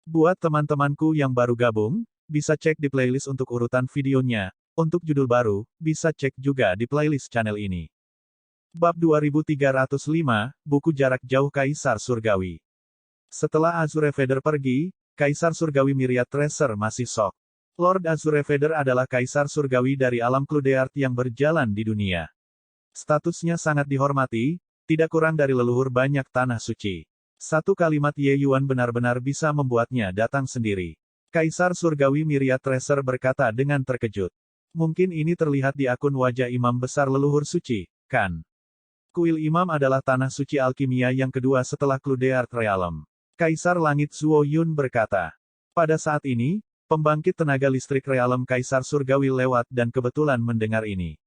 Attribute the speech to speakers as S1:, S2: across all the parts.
S1: Buat teman-temanku yang baru gabung, bisa cek di playlist untuk urutan videonya. Untuk judul baru, bisa cek juga di playlist channel ini. Bab 2305, Buku Jarak Jauh Kaisar Surgawi. Setelah Azure Vader pergi, Kaisar Surgawi Myriad Tracer masih shock. Lord Azure Vader adalah Kaisar Surgawi dari alam Cludeart yang berjalan di dunia. Statusnya sangat dihormati, tidak kurang dari leluhur banyak tanah suci. Satu kalimat Ye Yuan benar-benar bisa membuatnya datang sendiri. Kaisar Surgawi Myriad Tracer berkata dengan terkejut. Mungkin ini terlihat di akun wajah imam besar leluhur suci, kan? Kuil imam adalah tanah suci alkimia yang kedua setelah Cludeart Realm. Kaisar Langit Zuo Yun berkata. Pada saat ini, pembangkit tenaga listrik Realm Kaisar Surgawi lewat dan kebetulan mendengar ini.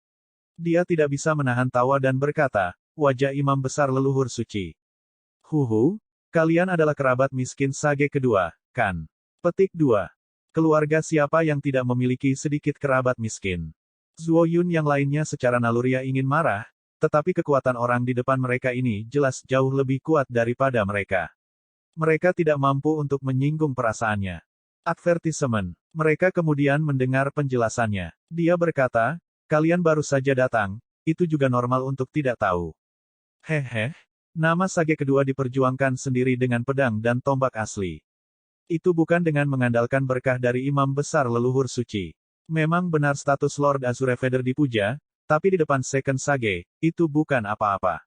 S1: Dia tidak bisa menahan tawa dan berkata, wajah imam besar leluhur suci. Huhu, kalian adalah kerabat miskin Sage kedua, kan? Petik 2. Keluarga siapa yang tidak memiliki sedikit kerabat miskin? Zuo Yun yang lainnya secara naluriah ingin marah, tetapi kekuatan orang di depan mereka ini jelas jauh lebih kuat daripada mereka. Mereka tidak mampu untuk menyinggung perasaannya. Advertisement. Mereka kemudian mendengar penjelasannya. Dia berkata, kalian baru saja datang, itu juga normal untuk tidak tahu. Hehe. Nama Sage kedua diperjuangkan sendiri dengan pedang dan tombak asli. Itu bukan dengan mengandalkan berkah dari imam besar leluhur suci. Memang benar status Lord Azure Vader dipuja, tapi di depan Second Sage, itu bukan apa-apa.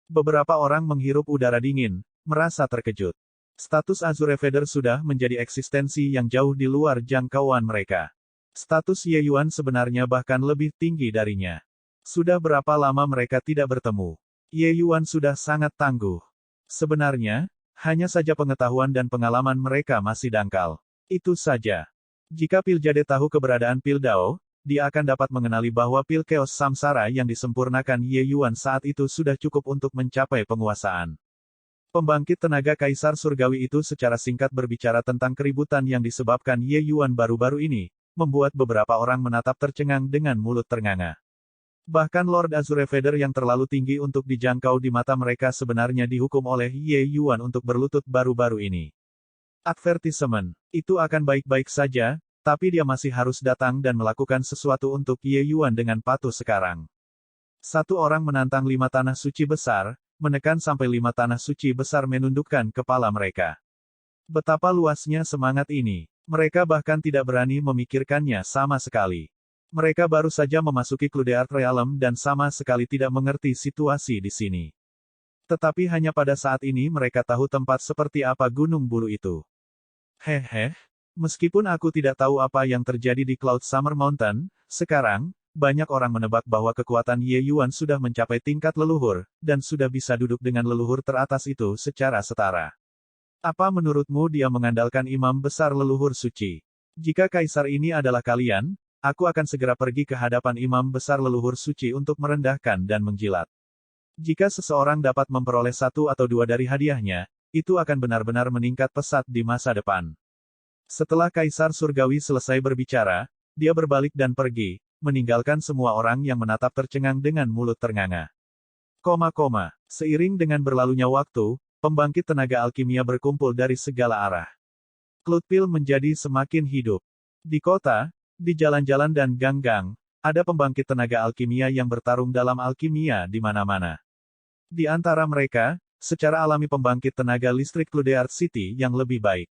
S1: Beberapa orang menghirup udara dingin, merasa terkejut. Status Azure Vader sudah menjadi eksistensi yang jauh di luar jangkauan mereka. Status Ye Yuan sebenarnya bahkan lebih tinggi darinya. Sudah berapa lama mereka tidak bertemu? Ye Yuan sudah sangat tangguh. Sebenarnya, hanya saja pengetahuan dan pengalaman mereka masih dangkal. Itu saja. Jika Pil Jade tahu keberadaan Pil Dao, dia akan dapat mengenali bahwa Pil Chaos Samsara yang disempurnakan Ye Yuan saat itu sudah cukup untuk mencapai penguasaan. Pembangkit tenaga Kaisar Surgawi itu secara singkat berbicara tentang keributan yang disebabkan Ye Yuan baru-baru ini, membuat beberapa orang menatap tercengang dengan mulut ternganga. Bahkan Lord Azure Vader yang terlalu tinggi untuk dijangkau di mata mereka sebenarnya dihukum oleh Ye Yuan untuk berlutut baru-baru ini. Advertisement. Itu akan baik-baik saja, tapi dia masih harus datang dan melakukan sesuatu untuk Ye Yuan dengan patuh sekarang. Satu orang menantang 5 tanah suci besar, menekan sampai 5 tanah suci besar menundukkan kepala mereka. Betapa luasnya semangat ini. Mereka bahkan tidak berani memikirkannya sama sekali. Mereka baru saja memasuki Cludeart Realm dan sama sekali tidak mengerti situasi di sini. Tetapi hanya pada saat ini mereka tahu tempat seperti apa Gunung Bulu itu. Hehe, meskipun aku tidak tahu apa yang terjadi di Cloud Summer Mountain, sekarang, banyak orang menebak bahwa kekuatan Ye Yuan sudah mencapai tingkat leluhur, dan sudah bisa duduk dengan leluhur teratas itu secara setara. Apa menurutmu dia mengandalkan imam besar leluhur suci? Jika kaisar ini adalah kalian, aku akan segera pergi ke hadapan imam besar leluhur suci untuk merendahkan dan menjilat. Jika seseorang dapat memperoleh 1 atau 2 dari hadiahnya, itu akan benar-benar meningkat pesat di masa depan. Setelah Kaisar Surgawi selesai berbicara, dia berbalik dan pergi, meninggalkan semua orang yang menatap tercengang dengan mulut ternganga. Seiring dengan berlalunya waktu, pembangkit tenaga alkimia berkumpul dari segala arah. Cloudpil menjadi semakin hidup. Di kota, di jalan-jalan dan gang-gang, ada pembangkit tenaga alkimia yang bertarung dalam alkimia di mana-mana. Di antara mereka, secara alami pembangkit tenaga listrik Cludeart City yang lebih baik.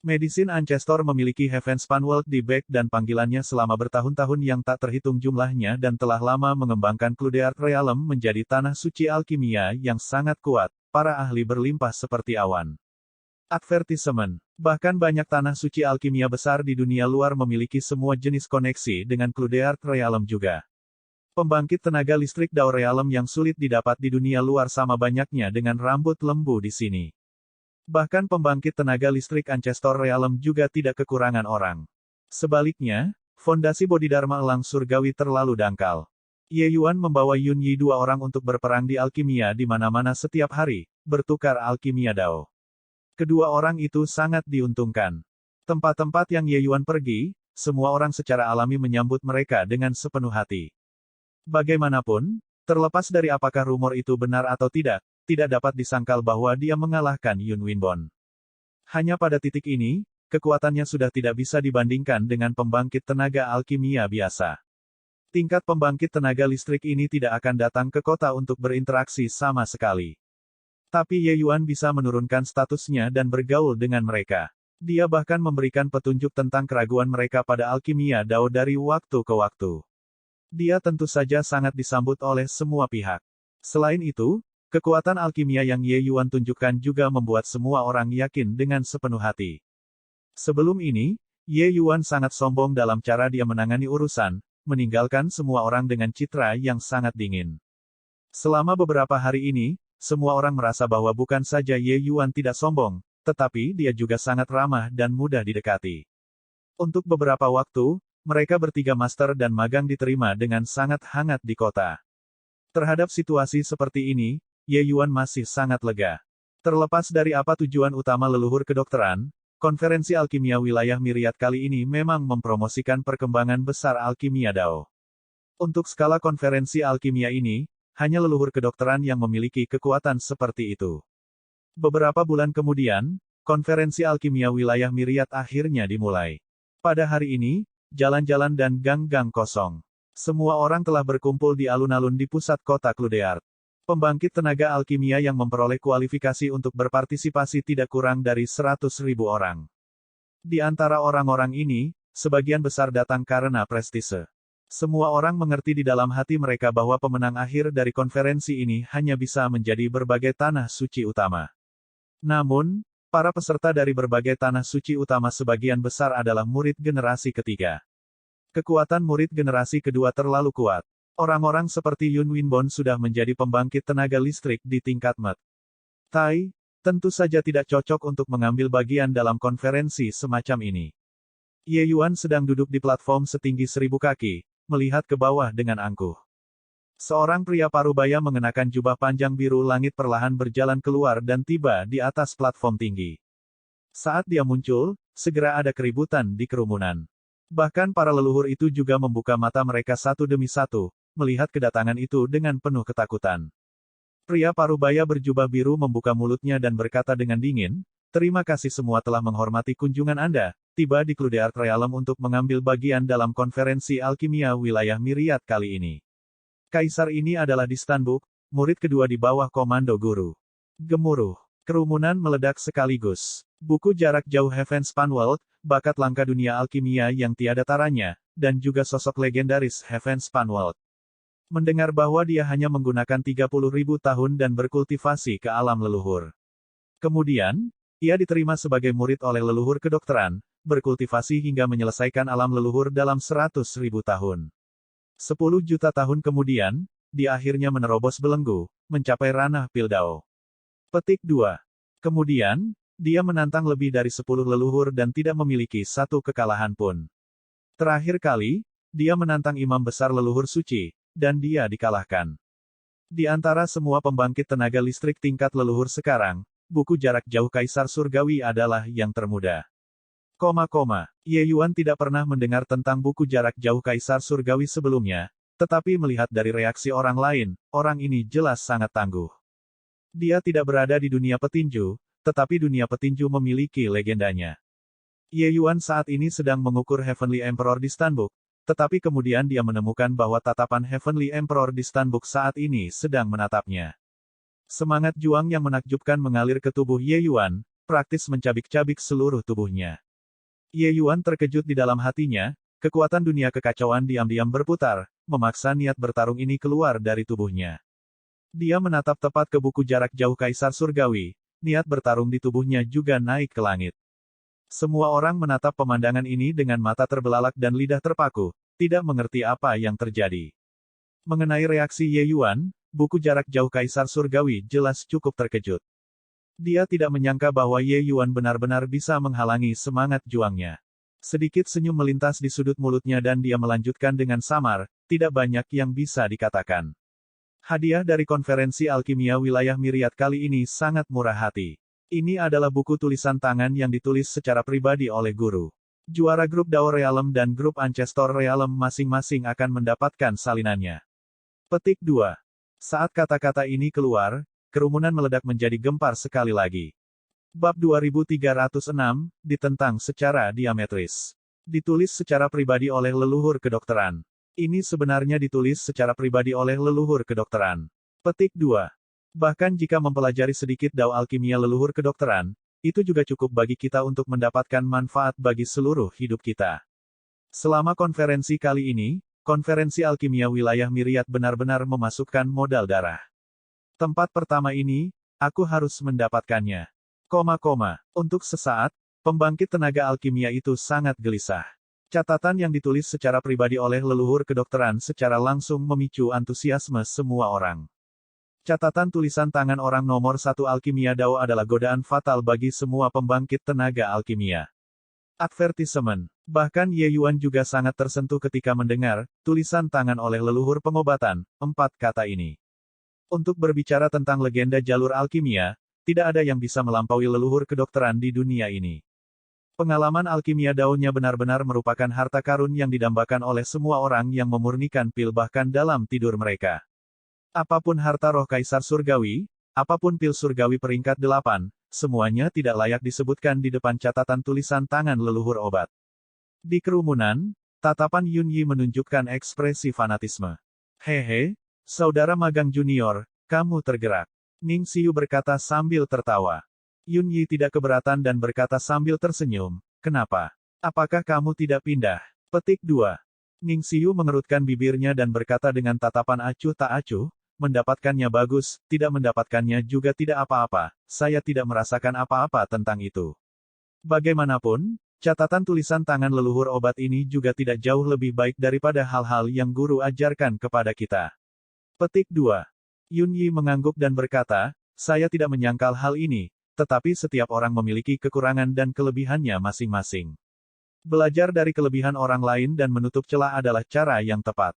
S1: Medicine Ancestor memiliki Heavenspan World di back dan panggilannya selama bertahun-tahun yang tak terhitung jumlahnya dan telah lama mengembangkan Cludeart Realm menjadi tanah suci alkimia yang sangat kuat, para ahli berlimpah seperti awan. Advertisement. Bahkan banyak tanah suci alkimia besar di dunia luar memiliki semua jenis koneksi dengan Cludeart Realm juga. Pembangkit tenaga listrik Dao Realm yang sulit didapat di dunia luar sama banyaknya dengan rambut lembu di sini. Bahkan pembangkit tenaga listrik Ancestor Realm juga tidak kekurangan orang. Sebaliknya, fondasi Bodhidharma Elang Surgawi terlalu dangkal. Ye Yuan membawa Yun Yi 2 orang untuk berperang di alkimia di mana-mana setiap hari, bertukar alkimia Dao. Kedua orang itu sangat diuntungkan. Tempat-tempat yang Ye Yuan pergi, semua orang secara alami menyambut mereka dengan sepenuh hati. Bagaimanapun, terlepas dari apakah rumor itu benar atau tidak dapat disangkal bahwa dia mengalahkan Yun Winbon. Hanya pada titik ini, kekuatannya sudah tidak bisa dibandingkan dengan pembangkit tenaga alkimia biasa. Tingkat pembangkit tenaga listrik ini tidak akan datang ke kota untuk berinteraksi sama sekali. Tapi Ye Yuan bisa menurunkan statusnya dan bergaul dengan mereka. Dia bahkan memberikan petunjuk tentang keraguan mereka pada alkimia Dao dari waktu ke waktu. Dia tentu saja sangat disambut oleh semua pihak. Selain itu, kekuatan alkimia yang Ye Yuan tunjukkan juga membuat semua orang yakin dengan sepenuh hati. Sebelum ini, Ye Yuan sangat sombong dalam cara dia menangani urusan, meninggalkan semua orang dengan citra yang sangat dingin. Selama beberapa hari ini, semua orang merasa bahwa bukan saja Ye Yuan tidak sombong, tetapi dia juga sangat ramah dan mudah didekati. Untuk beberapa waktu, mereka bertiga master dan magang diterima dengan sangat hangat di kota. Terhadap situasi seperti ini, Ye Yuan masih sangat lega. Terlepas dari apa tujuan utama leluhur kedokteran, konferensi alkimia wilayah Myriad kali ini memang mempromosikan perkembangan besar alkimia Dao. Untuk skala konferensi alkimia ini, hanya leluhur kedokteran yang memiliki kekuatan seperti itu. Beberapa bulan kemudian, konferensi alkimia wilayah Myriad akhirnya dimulai. Pada hari ini, jalan-jalan dan gang-gang kosong. Semua orang telah berkumpul di alun-alun di pusat kota Cludeart. Pembangkit tenaga alkimia yang memperoleh kualifikasi untuk berpartisipasi tidak kurang dari 100.000 orang. Di antara orang-orang ini, sebagian besar datang karena prestise. Semua orang mengerti di dalam hati mereka bahwa pemenang akhir dari konferensi ini hanya bisa menjadi berbagai tanah suci utama. Namun, para peserta dari berbagai tanah suci utama sebagian besar adalah murid generasi ketiga. Kekuatan murid generasi kedua terlalu kuat. Orang-orang seperti Yun Winbon sudah menjadi pembangkit tenaga listrik di tingkat Met. Tai, tentu saja tidak cocok untuk mengambil bagian dalam konferensi semacam ini. Ye Yuan sedang duduk di platform setinggi 1000 kaki, melihat ke bawah dengan angkuh. Seorang pria parubaya mengenakan jubah panjang biru langit perlahan berjalan keluar dan tiba di atas platform tinggi. Saat dia muncul, segera ada keributan di kerumunan. Bahkan para leluhur itu juga membuka mata mereka satu demi satu, melihat kedatangan itu dengan penuh ketakutan. Pria parubaya berjubah biru membuka mulutnya dan berkata dengan dingin, "Terima kasih semua telah menghormati kunjungan Anda, tiba di Cludeart Realm untuk mengambil bagian dalam konferensi alkimia wilayah Myriad kali ini. Kaisar ini adalah Distanbuk, murid kedua di bawah komando guru." Gemuruh. Kerumunan meledak sekaligus. Buku jarak jauh Heavenspan World, bakat langka dunia alkimia yang tiada taranya, dan juga sosok legendaris Heavenspan World. Mendengar bahwa dia hanya menggunakan 30.000 tahun dan berkultivasi ke alam leluhur. Kemudian, ia diterima sebagai murid oleh leluhur kedokteran, berkultivasi hingga menyelesaikan alam leluhur dalam 100.000 tahun. 10 juta tahun kemudian, dia akhirnya menerobos belenggu, mencapai ranah Pildao. Petik 2. Kemudian, dia menantang lebih dari 10 leluhur dan tidak memiliki satu kekalahan pun. Terakhir kali, dia menantang imam besar leluhur suci, dan dia dikalahkan. Di antara semua pembangkit tenaga listrik tingkat leluhur sekarang, buku jarak jauh Kaisar Surgawi adalah yang termuda. Ye Yuan tidak pernah mendengar tentang buku jarak jauh Kaisar Surgawi sebelumnya, tetapi melihat dari reaksi orang lain, orang ini jelas sangat tangguh. Dia tidak berada di dunia petinju, tetapi dunia petinju memiliki legendanya. Ye Yuan saat ini sedang mengukur Heavenly Emperor Distanbuk, tetapi kemudian dia menemukan bahwa tatapan Heavenly Emperor Distanbuk saat ini sedang menatapnya. Semangat juang yang menakjubkan mengalir ke tubuh Ye Yuan, praktis mencabik-cabik seluruh tubuhnya. Ye Yuan terkejut di dalam hatinya, kekuatan dunia kekacauan diam-diam berputar, memaksa niat bertarung ini keluar dari tubuhnya. Dia menatap tepat ke buku jarak jauh Kaisar Surgawi, niat bertarung di tubuhnya juga naik ke langit. Semua orang menatap pemandangan ini dengan mata terbelalak dan lidah terpaku, tidak mengerti apa yang terjadi. Mengenai reaksi Ye Yuan, buku jarak jauh Kaisar Surgawi jelas cukup terkejut. Dia tidak menyangka bahwa Ye Yuan benar-benar bisa menghalangi semangat juangnya. Sedikit senyum melintas di sudut mulutnya dan dia melanjutkan dengan samar, tidak banyak yang bisa dikatakan. Hadiah dari konferensi alkimia wilayah Myriad kali ini sangat murah hati. Ini adalah buku tulisan tangan yang ditulis secara pribadi oleh guru. Juara grup Dao Realm dan grup Ancestor Realm masing-masing akan mendapatkan salinannya. Petik 2. Saat kata-kata ini keluar, kerumunan meledak menjadi gempar sekali lagi. Bab 2306, ditentang secara diametris. Ditulis secara pribadi oleh leluhur kedokteran. Ini sebenarnya ditulis secara pribadi oleh leluhur kedokteran. Petik 2. Bahkan jika mempelajari sedikit dao alkimia leluhur kedokteran, itu juga cukup bagi kita untuk mendapatkan manfaat bagi seluruh hidup kita. Selama konferensi kali ini, konferensi alkimia wilayah Miriat benar-benar memasukkan modal darah. Tempat pertama ini, aku harus mendapatkannya. Untuk sesaat, pembangkit tenaga alkimia itu sangat gelisah. Catatan yang ditulis secara pribadi oleh leluhur kedokteran secara langsung memicu antusiasme semua orang. Catatan tulisan tangan orang nomor 1 alkimia Dao adalah godaan fatal bagi semua pembangkit tenaga alkimia. Advertisement. Bahkan Ye Yuan juga sangat tersentuh ketika mendengar tulisan tangan oleh leluhur pengobatan, 4 kata ini. Untuk berbicara tentang legenda jalur alkimia, tidak ada yang bisa melampaui leluhur kedokteran di dunia ini. Pengalaman alkimia Dao-nya benar-benar merupakan harta karun yang didambakan oleh semua orang yang memurnikan pil bahkan dalam tidur mereka. Apapun harta roh kaisar surgawi, apapun pil surgawi peringkat 8, semuanya tidak layak disebutkan di depan catatan tulisan tangan leluhur obat. Di kerumunan, tatapan Yun Yi menunjukkan ekspresi fanatisme. Hehe, saudara magang junior, kamu tergerak. Ning Xiu berkata sambil tertawa. Yun Yi tidak keberatan dan berkata sambil tersenyum, kenapa? Apakah kamu tidak pindah? Petik 2. Ning Xiu mengerutkan bibirnya dan berkata dengan tatapan acuh tak acuh, mendapatkannya bagus, tidak mendapatkannya juga tidak apa-apa, saya tidak merasakan apa-apa tentang itu. Bagaimanapun, catatan tulisan tangan leluhur obat ini juga tidak jauh lebih baik daripada hal-hal yang guru ajarkan kepada kita. Petik 2. Yun Yi mengangguk dan berkata, saya tidak menyangkal hal ini, tetapi setiap orang memiliki kekurangan dan kelebihannya masing-masing. Belajar dari kelebihan orang lain dan menutup celah adalah cara yang tepat.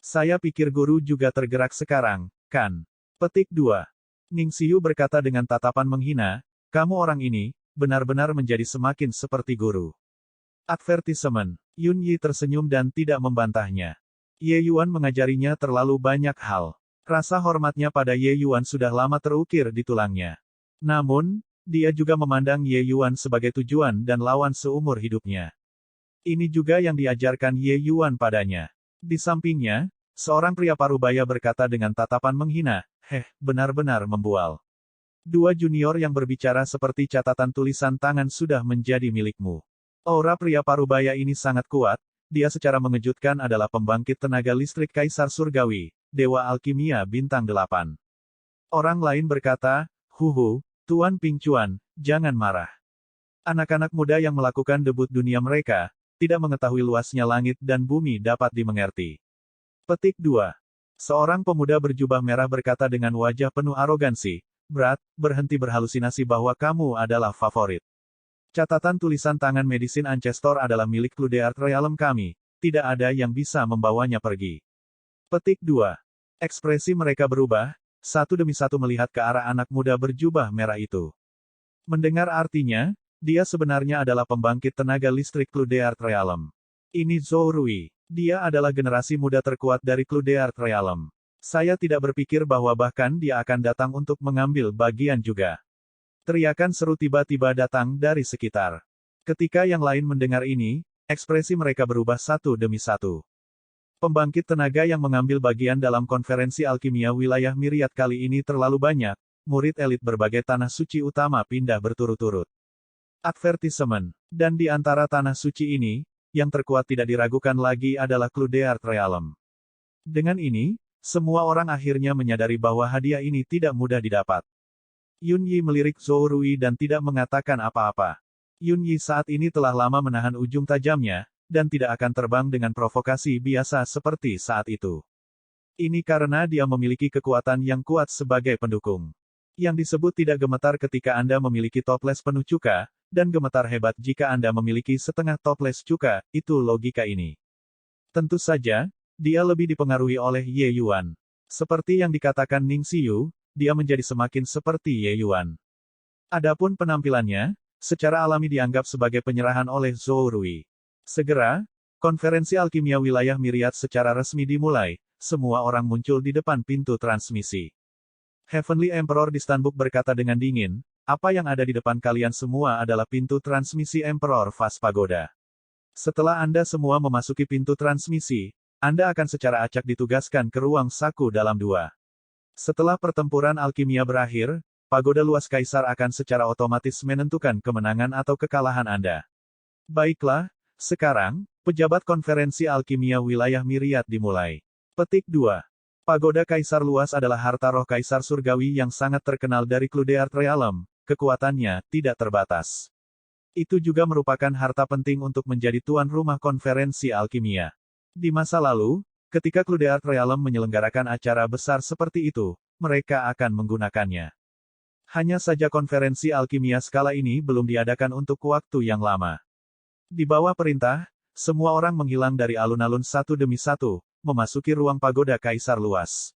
S1: Saya pikir guru juga tergerak sekarang, kan? Petik 2. Ning Xiu berkata dengan tatapan menghina, kamu orang ini, benar-benar menjadi semakin seperti guru. Advertisement. Yun Yi tersenyum dan tidak membantahnya. Ye Yuan mengajarinya terlalu banyak hal. Rasa hormatnya pada Ye Yuan sudah lama terukir di tulangnya. Namun, dia juga memandang Ye Yuan sebagai tujuan dan lawan seumur hidupnya. Ini juga yang diajarkan Ye Yuan padanya. Di sampingnya, seorang pria parubaya berkata dengan tatapan menghina, benar-benar membual. 2 junior yang berbicara seperti catatan tulisan tangan sudah menjadi milikmu. Aura pria parubaya ini sangat kuat, dia secara mengejutkan adalah pembangkit tenaga listrik Kaisar Surgawi, Dewa Alkimia Bintang 8. Orang lain berkata, Tuan Ping Chuan, jangan marah. Anak-anak muda yang melakukan debut dunia mereka, tidak mengetahui luasnya langit dan bumi dapat dimengerti. Petik 2. Seorang pemuda berjubah merah berkata dengan wajah penuh arogansi, berhenti berhalusinasi bahwa kamu adalah favorit. Catatan tulisan tangan Medicine Ancestor adalah milik Cluedeart Realm kami, tidak ada yang bisa membawanya pergi. Petik 2. Ekspresi mereka berubah, satu demi satu melihat ke arah anak muda berjubah merah itu. Mendengar artinya, dia sebenarnya adalah pembangkit tenaga listrik Cluedeart Realm. Ini Zhou Rui. Dia adalah generasi muda terkuat dari Cluedeart Realm. Saya tidak berpikir bahwa bahkan dia akan datang untuk mengambil bagian juga. Teriakan seru tiba-tiba datang dari sekitar. Ketika yang lain mendengar ini, ekspresi mereka berubah satu demi satu. Pembangkit tenaga yang mengambil bagian dalam konferensi alkimia wilayah Miriat kali ini terlalu banyak, murid elit berbagai tanah suci utama pindah berturut-turut. Advertisement. Dan di antara tanah suci ini, yang terkuat tidak diragukan lagi adalah Cluedeart Realm. Dengan ini, semua orang akhirnya menyadari bahwa hadiah ini tidak mudah didapat. Yun Yi melirik Zhou Rui dan tidak mengatakan apa-apa. Yun Yi saat ini telah lama menahan ujung tajamnya, dan tidak akan terbang dengan provokasi biasa seperti saat itu. Ini karena dia memiliki kekuatan yang kuat sebagai pendukung. Yang disebut tidak gemetar ketika Anda memiliki toples penuh cuka, dan gemetar hebat jika Anda memiliki setengah toples cuka, itu logika ini. Tentu saja, dia lebih dipengaruhi oleh Ye Yuan. Seperti yang dikatakan Ning Xiu, dia menjadi semakin seperti Ye Yuan. Adapun penampilannya, secara alami dianggap sebagai penyerahan oleh Zhou Rui. Segera, konferensi alkimia wilayah Miriat secara resmi dimulai, semua orang muncul di depan pintu transmisi. Heavenly Emperor di Stanbook berkata dengan dingin, apa yang ada di depan kalian semua adalah pintu transmisi Emperor Fast Pagoda. Setelah Anda semua memasuki pintu transmisi, Anda akan secara acak ditugaskan ke ruang saku dalam 2. Setelah pertempuran alkimia berakhir, pagoda luas Kaisar akan secara otomatis menentukan kemenangan atau kekalahan Anda. Baiklah, sekarang, pejabat konferensi alkimia wilayah Myriad dimulai. Petik 2. Pagoda Kaisar luas adalah harta roh Kaisar Surgawi yang sangat terkenal dari Cludeart Realm. Kekuatannya tidak terbatas. Itu juga merupakan harta penting untuk menjadi tuan rumah konferensi alkimia. Di masa lalu, ketika Cludeart Realm menyelenggarakan acara besar seperti itu, mereka akan menggunakannya. Hanya saja konferensi alkimia skala ini belum diadakan untuk waktu yang lama. Di bawah perintah, semua orang menghilang dari alun-alun satu demi satu, memasuki ruang pagoda Kaisar luas.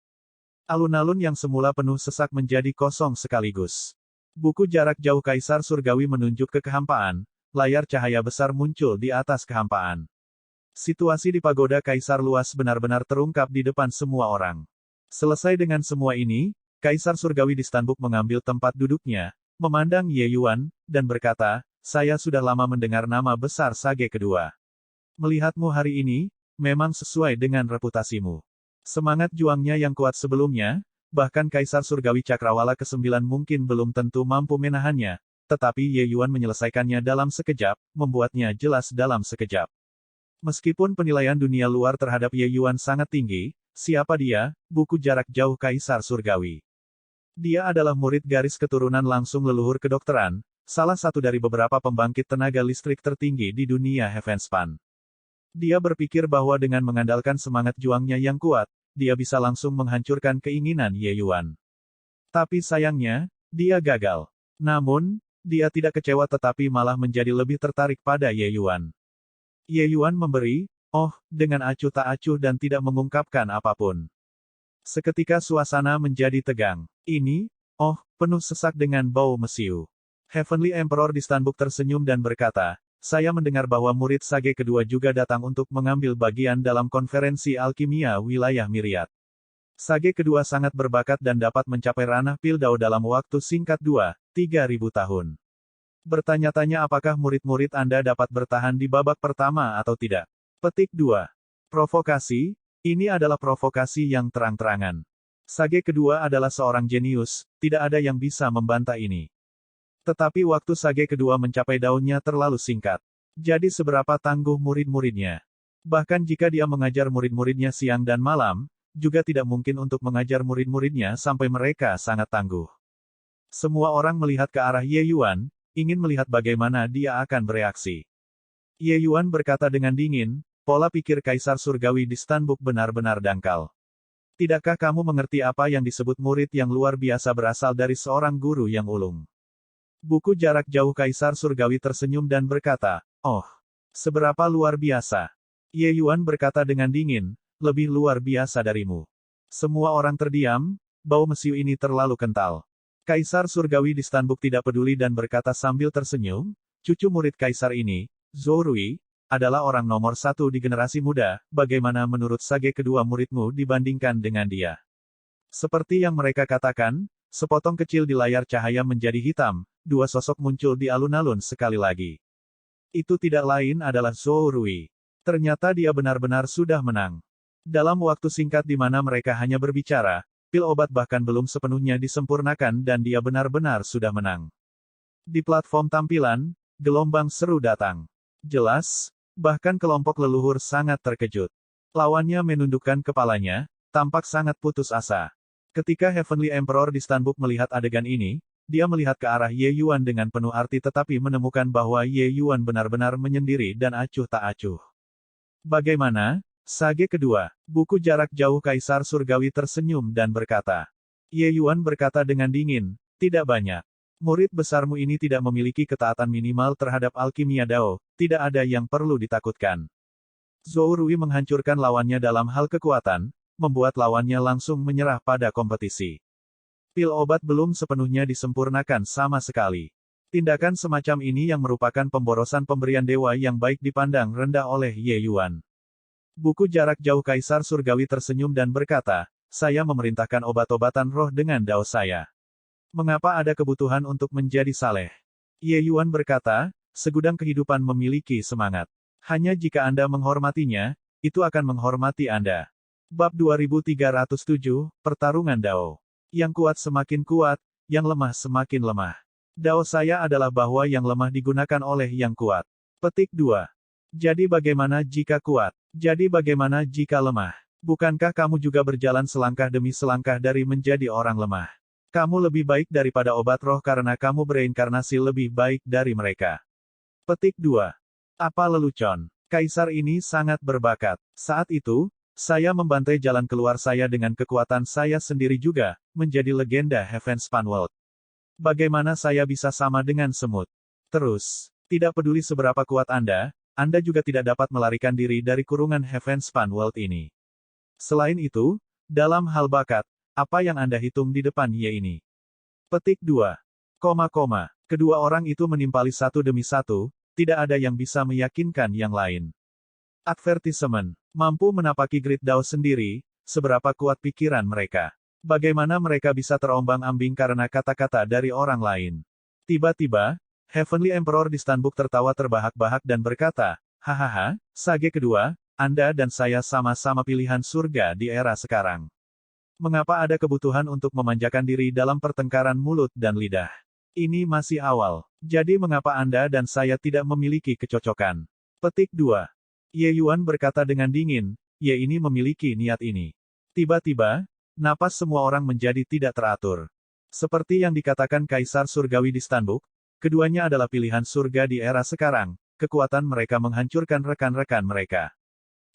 S1: Alun-alun yang semula penuh sesak menjadi kosong sekaligus. Buku jarak jauh Kaisar Surgawi menunjuk ke kehampaan, layar cahaya besar muncul di atas kehampaan. Situasi di pagoda Kaisar luas benar-benar terungkap di depan semua orang. Selesai dengan semua ini, Kaisar Surgawi di Stanbook mengambil tempat duduknya, memandang Ye Yuan, dan berkata, saya sudah lama mendengar nama besar Sage kedua. Melihatmu hari ini, memang sesuai dengan reputasimu. Semangat juangnya yang kuat sebelumnya, bahkan Kaisar Surgawi Cakrawala ke-9 mungkin belum tentu mampu menahannya, tetapi Ye Yuan menyelesaikannya dalam sekejap, membuatnya jelas dalam sekejap. Meskipun penilaian dunia luar terhadap Ye Yuan sangat tinggi, siapa dia? Buku jarak jauh Kaisar Surgawi. Dia adalah murid garis keturunan langsung leluhur kedokteran, salah satu dari beberapa pembangkit tenaga listrik tertinggi di dunia Heavenspan. Dia berpikir bahwa dengan mengandalkan semangat juangnya yang kuat, dia bisa langsung menghancurkan keinginan Ye Yuan. Tapi sayangnya, dia gagal. Namun, dia tidak kecewa tetapi malah menjadi lebih tertarik pada Ye Yuan. Ye Yuan memberi, dengan acuh tak acuh dan tidak mengungkapkan apapun. Seketika suasana menjadi tegang. Ini, penuh sesak dengan bau mesiu. Heavenly Emperor di Stanbook tersenyum dan berkata, saya mendengar bahwa murid Sage kedua juga datang untuk mengambil bagian dalam konferensi alkimia wilayah Myriad. Sage kedua sangat berbakat dan dapat mencapai ranah Pildao dalam waktu singkat 2-3 ribu tahun. Bertanya-tanya apakah murid-murid Anda dapat bertahan di babak pertama atau tidak. Petik 2. Provokasi, ini adalah provokasi yang terang-terangan. Sage kedua adalah seorang jenius, tidak ada yang bisa membantah ini. Tetapi waktu Sage kedua mencapai daunnya terlalu singkat. Jadi seberapa tangguh murid-muridnya? Bahkan jika dia mengajar murid-muridnya siang dan malam, juga tidak mungkin untuk mengajar murid-muridnya sampai mereka sangat tangguh. Semua orang melihat ke arah Ye Yuan, ingin melihat bagaimana dia akan bereaksi. Ye Yuan berkata dengan dingin, pola pikir Kaisar Surgawi di Stanbook benar-benar dangkal. Tidakkah kamu mengerti apa yang disebut murid yang luar biasa berasal dari seorang guru yang ulung? Buku jarak jauh Kaisar Surgawi tersenyum dan berkata, seberapa luar biasa. Ye Yuan berkata dengan dingin, lebih luar biasa darimu. Semua orang terdiam, bau mesiu ini terlalu kental. Kaisar Surgawi di Stanbook tidak peduli dan berkata sambil tersenyum, cucu murid Kaisar ini, Zhou Rui, adalah orang nomor 1 di generasi muda, bagaimana menurut Sage kedua muridmu dibandingkan dengan dia? Seperti yang mereka katakan, sepotong kecil di layar cahaya menjadi hitam, 2 sosok muncul di alun-alun sekali lagi. Itu tidak lain adalah Zhou Rui. Ternyata dia benar-benar sudah menang. Dalam waktu singkat di mana mereka hanya berbicara, pil obat bahkan belum sepenuhnya disempurnakan dan dia benar-benar sudah menang. Di platform tampilan, gelombang seru datang. Jelas, bahkan kelompok leluhur sangat terkejut. Lawannya menundukkan kepalanya, tampak sangat putus asa. Ketika Heavenly Emperor di Stanbook melihat adegan ini, dia melihat ke arah Ye Yuan dengan penuh arti tetapi menemukan bahwa Ye Yuan benar-benar menyendiri dan acuh tak acuh. Bagaimana? Sage kedua, buku jarak jauh Kaisar Surgawi tersenyum dan berkata. Ye Yuan berkata dengan dingin, tidak banyak. Murid besarmu ini tidak memiliki ketaatan minimal terhadap alkimia Dao, tidak ada yang perlu ditakutkan. Zhou Rui menghancurkan lawannya dalam hal kekuatan, membuat lawannya langsung menyerah pada kompetisi. Pil obat belum sepenuhnya disempurnakan sama sekali. Tindakan semacam ini yang merupakan pemborosan pemberian dewa yang baik dipandang rendah oleh Ye Yuan. Buku jarak jauh Kaisar Surgawi tersenyum dan berkata, saya memerintahkan obat-obatan roh dengan dao saya. Mengapa ada kebutuhan untuk menjadi saleh? Ye Yuan berkata, segudang kehidupan memiliki semangat. Hanya jika Anda menghormatinya, itu akan menghormati Anda. Bab 2307, Pertarungan Dao. Yang kuat semakin kuat, yang lemah semakin lemah. Dao saya adalah bahwa yang lemah digunakan oleh yang kuat. Petik 2. Jadi bagaimana jika kuat? Jadi bagaimana jika lemah? Bukankah kamu juga berjalan selangkah demi selangkah dari menjadi orang lemah? Kamu lebih baik daripada obat roh karena kamu bereinkarnasi lebih baik dari mereka. Petik 2. Apa lelucon? Kaisar ini sangat berbakat. Saat itu, saya membantai jalan keluar saya dengan kekuatan saya sendiri juga, menjadi legenda Heavenspan World. Bagaimana saya bisa sama dengan semut? Terus, tidak peduli seberapa kuat Anda juga tidak dapat melarikan diri dari kurungan Heavenspan World ini. Selain itu, dalam hal bakat, apa yang Anda hitung di depan Ye ini? Petik 2. Kedua orang itu menimpali satu demi satu, tidak ada yang bisa meyakinkan yang lain. Advertisement. Mampu menapaki Great Dao sendiri, seberapa kuat pikiran mereka. Bagaimana mereka bisa terombang-ambing karena kata-kata dari orang lain. Tiba-tiba, Heavenly Emperor di Stanbook tertawa terbahak-bahak dan berkata, hahaha, sage kedua, Anda dan saya sama-sama pilihan surga di era sekarang. Mengapa ada kebutuhan untuk memanjakan diri dalam pertengkaran mulut dan lidah? Ini masih awal. Jadi mengapa Anda dan saya tidak memiliki kecocokan? Petik 2. Ye Yuan berkata dengan dingin, Ye ini memiliki niat ini. Tiba-tiba, napas semua orang menjadi tidak teratur. Seperti yang dikatakan Kaisar Surgawi di Stanbook, keduanya adalah pilihan surga di era sekarang, kekuatan mereka menghancurkan rekan-rekan mereka.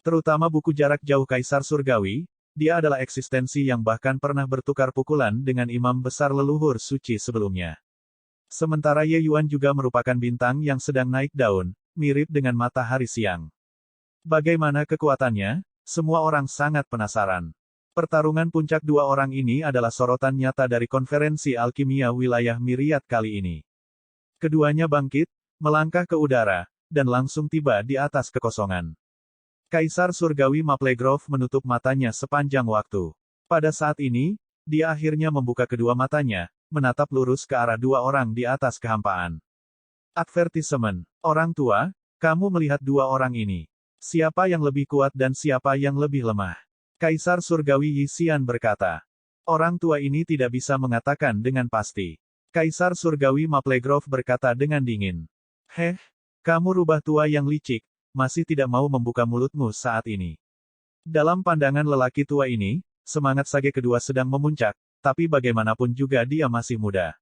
S1: Terutama buku jarak jauh Kaisar Surgawi, dia adalah eksistensi yang bahkan pernah bertukar pukulan dengan imam besar leluhur suci sebelumnya. Sementara Ye Yuan juga merupakan bintang yang sedang naik daun, mirip dengan matahari siang. Bagaimana kekuatannya? Semua orang sangat penasaran. Pertarungan puncak dua orang ini adalah sorotan nyata dari konferensi alkimia wilayah Miriat kali ini. Keduanya bangkit, melangkah ke udara, dan langsung tiba di atas kekosongan. Kaisar Surgawi Maplegrove menutup matanya sepanjang waktu. Pada saat ini, dia akhirnya membuka kedua matanya, menatap lurus ke arah dua orang di atas kehampaan. Advertisement. Orang tua, kamu melihat dua orang ini. Siapa yang lebih kuat dan siapa yang lebih lemah? Kaisar Surgawi Yixian berkata. Orang tua ini tidak bisa mengatakan dengan pasti. Kaisar Surgawi Maplegrove berkata dengan dingin. Heh, kamu rubah tua yang licik, masih tidak mau membuka mulutmu saat ini. Dalam pandangan lelaki tua ini, semangat sage kedua sedang memuncak, tapi bagaimanapun juga dia masih muda.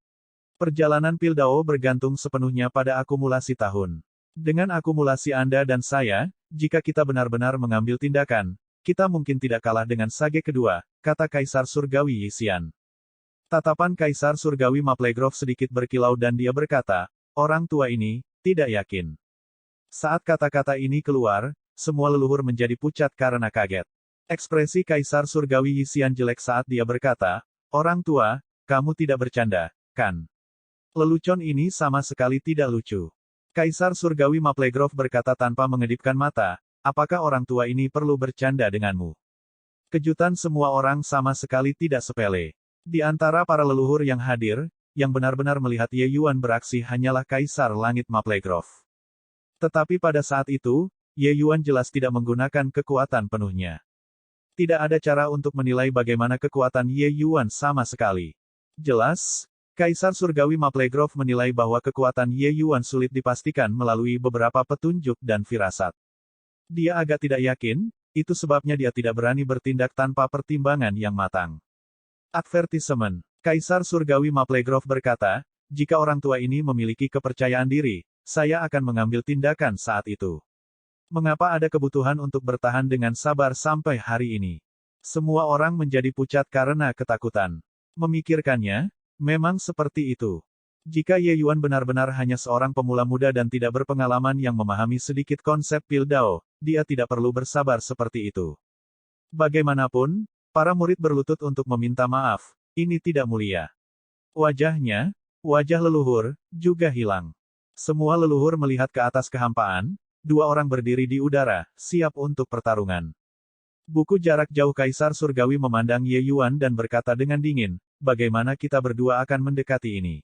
S1: Perjalanan Pil Dao bergantung sepenuhnya pada akumulasi tahun. Dengan akumulasi Anda dan saya, jika kita benar-benar mengambil tindakan, kita mungkin tidak kalah dengan sage kedua, kata Kaisar Surgawi Yixian. Tatapan Kaisar Surgawi Maplegrove sedikit berkilau dan dia berkata, orang tua ini, tidak yakin. Saat kata-kata ini keluar, semua leluhur menjadi pucat karena kaget. Ekspresi Kaisar Surgawi Yixian jelek saat dia berkata, orang tua, kamu tidak bercanda, kan? Lelucon ini sama sekali tidak lucu. Kaisar Surgawi Maplegrove berkata tanpa mengedipkan mata, apakah orang tua ini perlu bercanda denganmu? Kejutan semua orang sama sekali tidak sepele. Di antara para leluhur yang hadir, yang benar-benar melihat Ye Yuan beraksi hanyalah Kaisar Langit Maplegrove. Tetapi pada saat itu, Ye Yuan jelas tidak menggunakan kekuatan penuhnya. Tidak ada cara untuk menilai bagaimana kekuatan Ye Yuan sama sekali. Jelas, Kaisar Surgawi Maplegrove menilai bahwa kekuatan Ye Yuan sulit dipastikan melalui beberapa petunjuk dan firasat. Dia agak tidak yakin, itu sebabnya dia tidak berani bertindak tanpa pertimbangan yang matang. Advertisement. Kaisar Surgawi Maplegrove berkata, jika orang tua ini memiliki kepercayaan diri, saya akan mengambil tindakan saat itu. Mengapa ada kebutuhan untuk bertahan dengan sabar sampai hari ini? Semua orang menjadi pucat karena ketakutan. Memikirkannya, memang seperti itu. Jika Ye Yuan benar-benar hanya seorang pemula muda dan tidak berpengalaman yang memahami sedikit konsep Pil Dao, dia tidak perlu bersabar seperti itu. Bagaimanapun, para murid berlutut untuk meminta maaf, ini tidak mulia. Wajahnya, wajah leluhur, juga hilang. Semua leluhur melihat ke atas kehampaan, dua orang berdiri di udara, siap untuk pertarungan. Buku jarak jauh Kaisar Surgawi memandang Ye Yuan dan berkata dengan dingin, bagaimana kita berdua akan mendekati ini?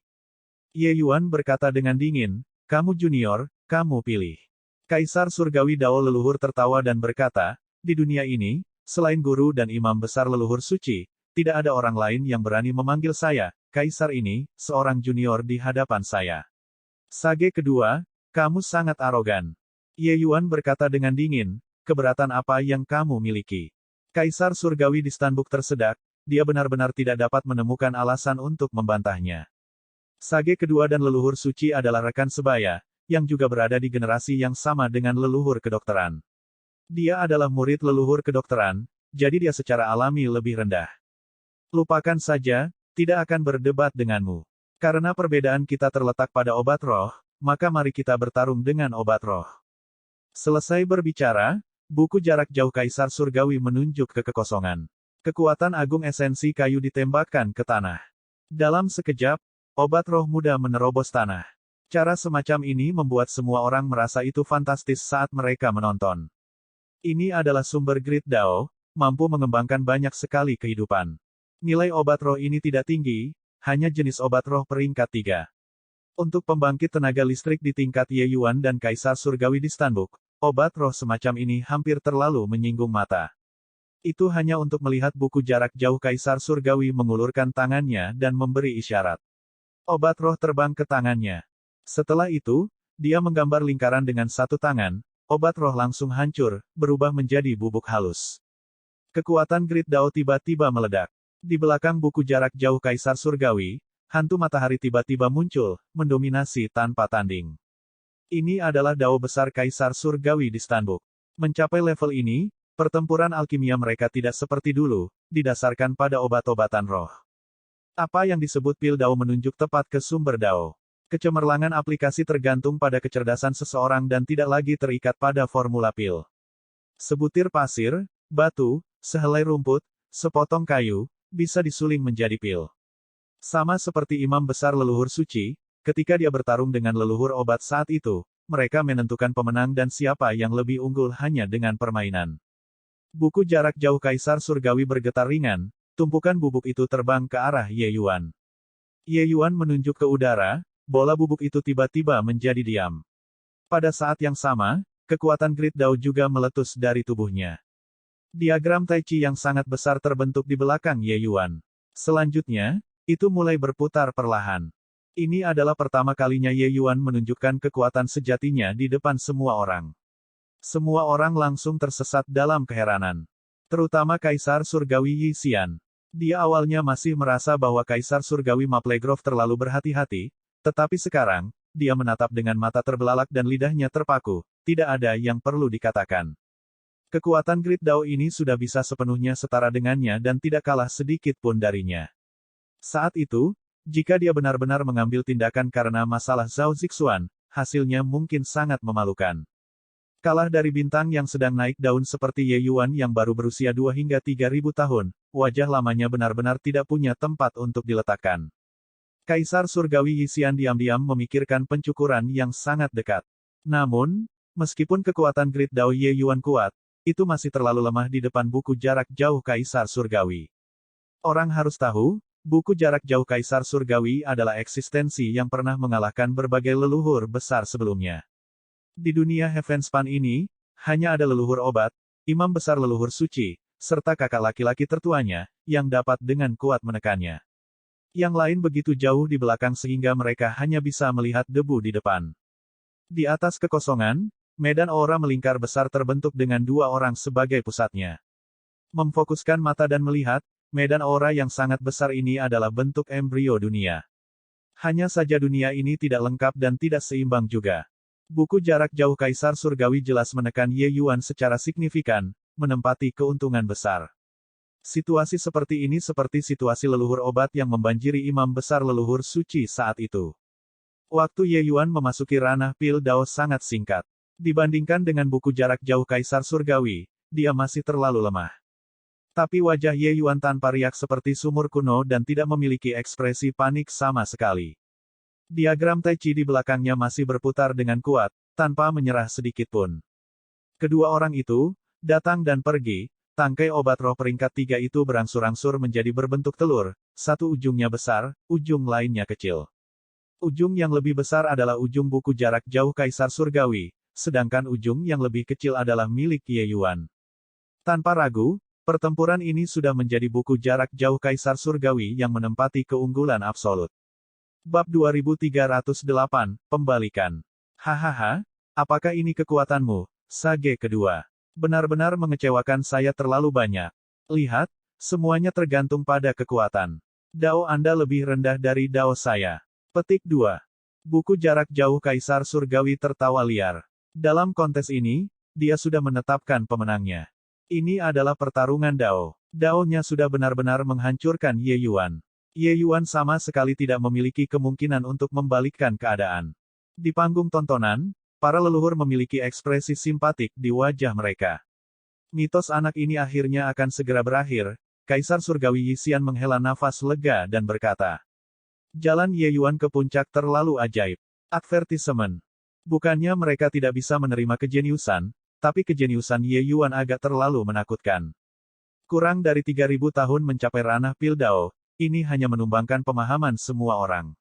S1: Ye Yuan berkata dengan dingin, kamu junior, kamu pilih. Kaisar Surgawi Dao leluhur tertawa dan berkata, di dunia ini, selain guru dan imam besar leluhur suci, tidak ada orang lain yang berani memanggil saya, Kaisar ini, seorang junior di hadapan saya. Sage kedua, kamu sangat arogan. Ye Yuan berkata dengan dingin, keberatan apa yang kamu miliki? Kaisar Surgawi di Stanbuk tersedak, dia benar-benar tidak dapat menemukan alasan untuk membantahnya. Sage kedua dan leluhur suci adalah rekan sebaya, yang juga berada di generasi yang sama dengan leluhur kedokteran. Dia adalah murid leluhur kedokteran, jadi dia secara alami lebih rendah. Lupakan saja, tidak akan berdebat denganmu. Karena perbedaan kita terletak pada obat roh, maka mari kita bertarung dengan obat roh. Selesai berbicara, buku jarak jauh Kaisar Surgawi menunjuk ke kekosongan. Kekuatan agung esensi kayu ditembakkan ke tanah. Dalam sekejap, obat roh muda menerobos tanah. Cara semacam ini membuat semua orang merasa itu fantastis saat mereka menonton. Ini adalah sumber Grid Dao, mampu mengembangkan banyak sekali kehidupan. Nilai obat roh ini tidak tinggi, hanya jenis obat roh peringkat 3. Untuk pembangkit tenaga listrik di tingkat Ye Yuan dan Kaisar Surgawi di Stanbuk, obat roh semacam ini hampir terlalu menyinggung mata. Itu hanya untuk melihat buku jarak jauh Kaisar Surgawi mengulurkan tangannya dan memberi isyarat. Obat roh terbang ke tangannya. Setelah itu, dia menggambar lingkaran dengan satu tangan, obat roh langsung hancur, berubah menjadi bubuk halus. Kekuatan Grid Dao tiba-tiba meledak. Di belakang buku jarak jauh Kaisar Surgawi, hantu matahari tiba-tiba muncul, mendominasi tanpa tanding. Ini adalah Dao besar Kaisar Surgawi di Stanbuk. Mencapai level ini, pertempuran alkimia mereka tidak seperti dulu, didasarkan pada obat-obatan roh. Apa yang disebut pil Dao menunjuk tepat ke sumber Dao. Kecemerlangan aplikasi tergantung pada kecerdasan seseorang dan tidak lagi terikat pada formula pil. Sebutir pasir, batu, sehelai rumput, sepotong kayu, bisa disuling menjadi pil. Sama seperti imam besar leluhur suci, ketika dia bertarung dengan leluhur obat saat itu, mereka menentukan pemenang dan siapa yang lebih unggul hanya dengan permainan. Buku jarak jauh Kaisar Surgawi bergetar ringan, tumpukan bubuk itu terbang ke arah Ye Yuan. Ye Yuan menunjuk ke udara, bola bubuk itu tiba-tiba menjadi diam. Pada saat yang sama, kekuatan Grid Dao juga meletus dari tubuhnya. Diagram Tai Chi yang sangat besar terbentuk di belakang Ye Yuan. Selanjutnya, itu mulai berputar perlahan. Ini adalah pertama kalinya Ye Yuan menunjukkan kekuatan sejatinya di depan semua orang. Semua orang langsung tersesat dalam keheranan. Terutama Kaisar Surgawi Yi Xian. Dia awalnya masih merasa bahwa Kaisar Surgawi Maplegrove terlalu berhati-hati, tetapi sekarang, dia menatap dengan mata terbelalak dan lidahnya terpaku, tidak ada yang perlu dikatakan. Kekuatan Grid Dao ini sudah bisa sepenuhnya setara dengannya dan tidak kalah sedikit pun darinya. Saat itu, jika dia benar-benar mengambil tindakan karena masalah Zhao Zixuan, hasilnya mungkin sangat memalukan. Kalah dari bintang yang sedang naik daun seperti Ye Yuan yang baru berusia 2 hingga 3.000 tahun, wajah lamanya benar-benar tidak punya tempat untuk diletakkan. Kaisar Surgawi Yi Xian diam-diam memikirkan pencukuran yang sangat dekat. Namun, meskipun kekuatan Grid Dao Ye Yuan kuat, itu masih terlalu lemah di depan buku jarak jauh Kaisar Surgawi. Orang harus tahu, buku jarak jauh Kaisar Surgawi adalah eksistensi yang pernah mengalahkan berbagai leluhur besar sebelumnya. Di dunia Heavenspan ini, hanya ada leluhur obat, imam besar leluhur suci, serta kakak laki-laki tertuanya, yang dapat dengan kuat menekannya. Yang lain begitu jauh di belakang sehingga mereka hanya bisa melihat debu di depan. Di atas kekosongan, medan aura melingkar besar terbentuk dengan 2 orang sebagai pusatnya. Memfokuskan mata dan melihat, medan aura yang sangat besar ini adalah bentuk embrio dunia. Hanya saja dunia ini tidak lengkap dan tidak seimbang juga. Buku jarak jauh Kaisar Surgawi jelas menekan Ye Yuan secara signifikan, menempati keuntungan besar. Situasi seperti ini seperti situasi leluhur obat yang membanjiri imam besar leluhur suci saat itu. Waktu Ye Yuan memasuki ranah pil Dao sangat singkat. Dibandingkan dengan buku jarak jauh Kaisar Surgawi, dia masih terlalu lemah. Tapi wajah Ye Yuan tanpa riak seperti sumur kuno dan tidak memiliki ekspresi panik sama sekali. Diagram Tai Chi di belakangnya masih berputar dengan kuat, tanpa menyerah sedikit pun. Kedua orang itu, datang dan pergi, Tangkai obat roh peringkat 3 itu berangsur-angsur menjadi berbentuk telur, satu ujungnya besar, ujung lainnya kecil. Ujung yang lebih besar adalah ujung buku jarak jauh Kaisar Surgawi, sedangkan ujung yang lebih kecil adalah milik Ye Yuan. Tanpa ragu, pertempuran ini sudah menjadi buku jarak jauh Kaisar Surgawi yang menempati keunggulan absolut. Bab 2308, Pembalikan. Hahaha, apakah ini kekuatanmu, Sage kedua? Benar-benar mengecewakan saya terlalu banyak. Lihat, semuanya tergantung pada kekuatan. Dao Anda lebih rendah dari Dao saya. Petik 2. Buku jarak jauh Kaisar Surgawi tertawa liar. Dalam kontes ini, dia sudah menetapkan pemenangnya. Ini adalah pertarungan Dao. Dao-nya sudah benar-benar menghancurkan Ye Yuan. Ye Yuan sama sekali tidak memiliki kemungkinan untuk membalikkan keadaan. Di panggung tontonan, para leluhur memiliki ekspresi simpatik di wajah mereka. Mitos anak ini akhirnya akan segera berakhir. Kaisar Surgawi Yixian menghela nafas lega dan berkata, "Jalan Ye Yuan ke puncak terlalu ajaib." Advertisement. Bukannya mereka tidak bisa menerima kejeniusan, tapi kejeniusan Ye Yuan agak terlalu menakutkan. Kurang dari 3000 tahun mencapai ranah Pil Dao, ini hanya menumbangkan pemahaman semua orang.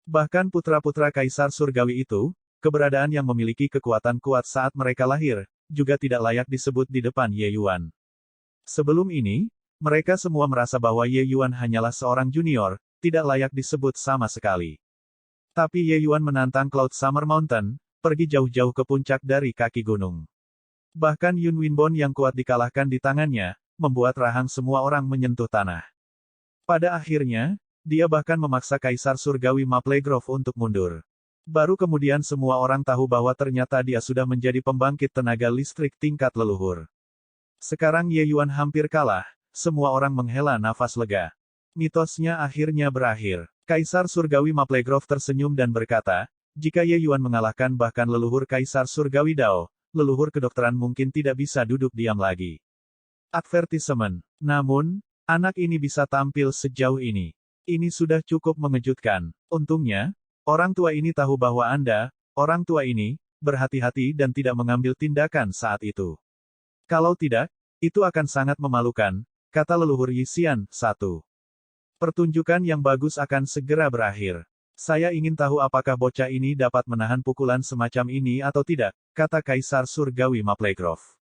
S1: Bahkan putra-putra Kaisar Surgawi itu, keberadaan yang memiliki kekuatan kuat saat mereka lahir, juga tidak layak disebut di depan Ye Yuan. Sebelum ini, mereka semua merasa bahwa Ye Yuan hanyalah seorang junior, tidak layak disebut sama sekali. Tapi Ye Yuan menantang Cloud Summer Mountain, pergi jauh-jauh ke puncak dari kaki gunung. Bahkan Yun Winbon yang kuat dikalahkan di tangannya, membuat rahang semua orang menyentuh tanah. Pada akhirnya, dia bahkan memaksa Kaisar Surgawi Maplegrove untuk mundur. Baru kemudian semua orang tahu bahwa ternyata dia sudah menjadi pembangkit tenaga listrik tingkat leluhur. Sekarang Ye Yuan hampir kalah, semua orang menghela nafas lega. Mitosnya akhirnya berakhir. Kaisar Surgawi Maplegrove tersenyum dan berkata, jika Ye Yuan mengalahkan bahkan leluhur Kaisar Surgawi Dao, leluhur kedokteran mungkin tidak bisa duduk diam lagi. Advertisement. Namun, anak ini bisa tampil sejauh ini. Ini sudah cukup mengejutkan. Untungnya, orang tua ini tahu bahwa Anda, orang tua ini, berhati-hati dan tidak mengambil tindakan saat itu. Kalau tidak, itu akan sangat memalukan, kata leluhur Yixian, 1. Pertunjukan yang bagus akan segera berakhir. Saya ingin tahu apakah bocah ini dapat menahan pukulan semacam ini atau tidak, kata Kaisar Surgawi Maplegrove.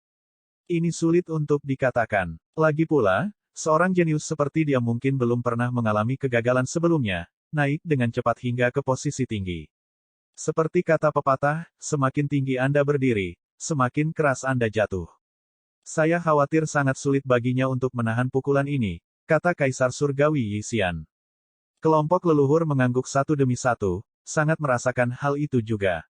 S1: Ini sulit untuk dikatakan. Lagi pula, seorang jenius seperti dia mungkin belum pernah mengalami kegagalan sebelumnya, naik dengan cepat hingga ke posisi tinggi. Seperti kata pepatah, semakin tinggi Anda berdiri, semakin keras Anda jatuh. Saya khawatir sangat sulit baginya untuk menahan pukulan ini, kata Kaisar Surgawi Yixian. Kelompok leluhur mengangguk satu demi satu, sangat merasakan hal itu juga.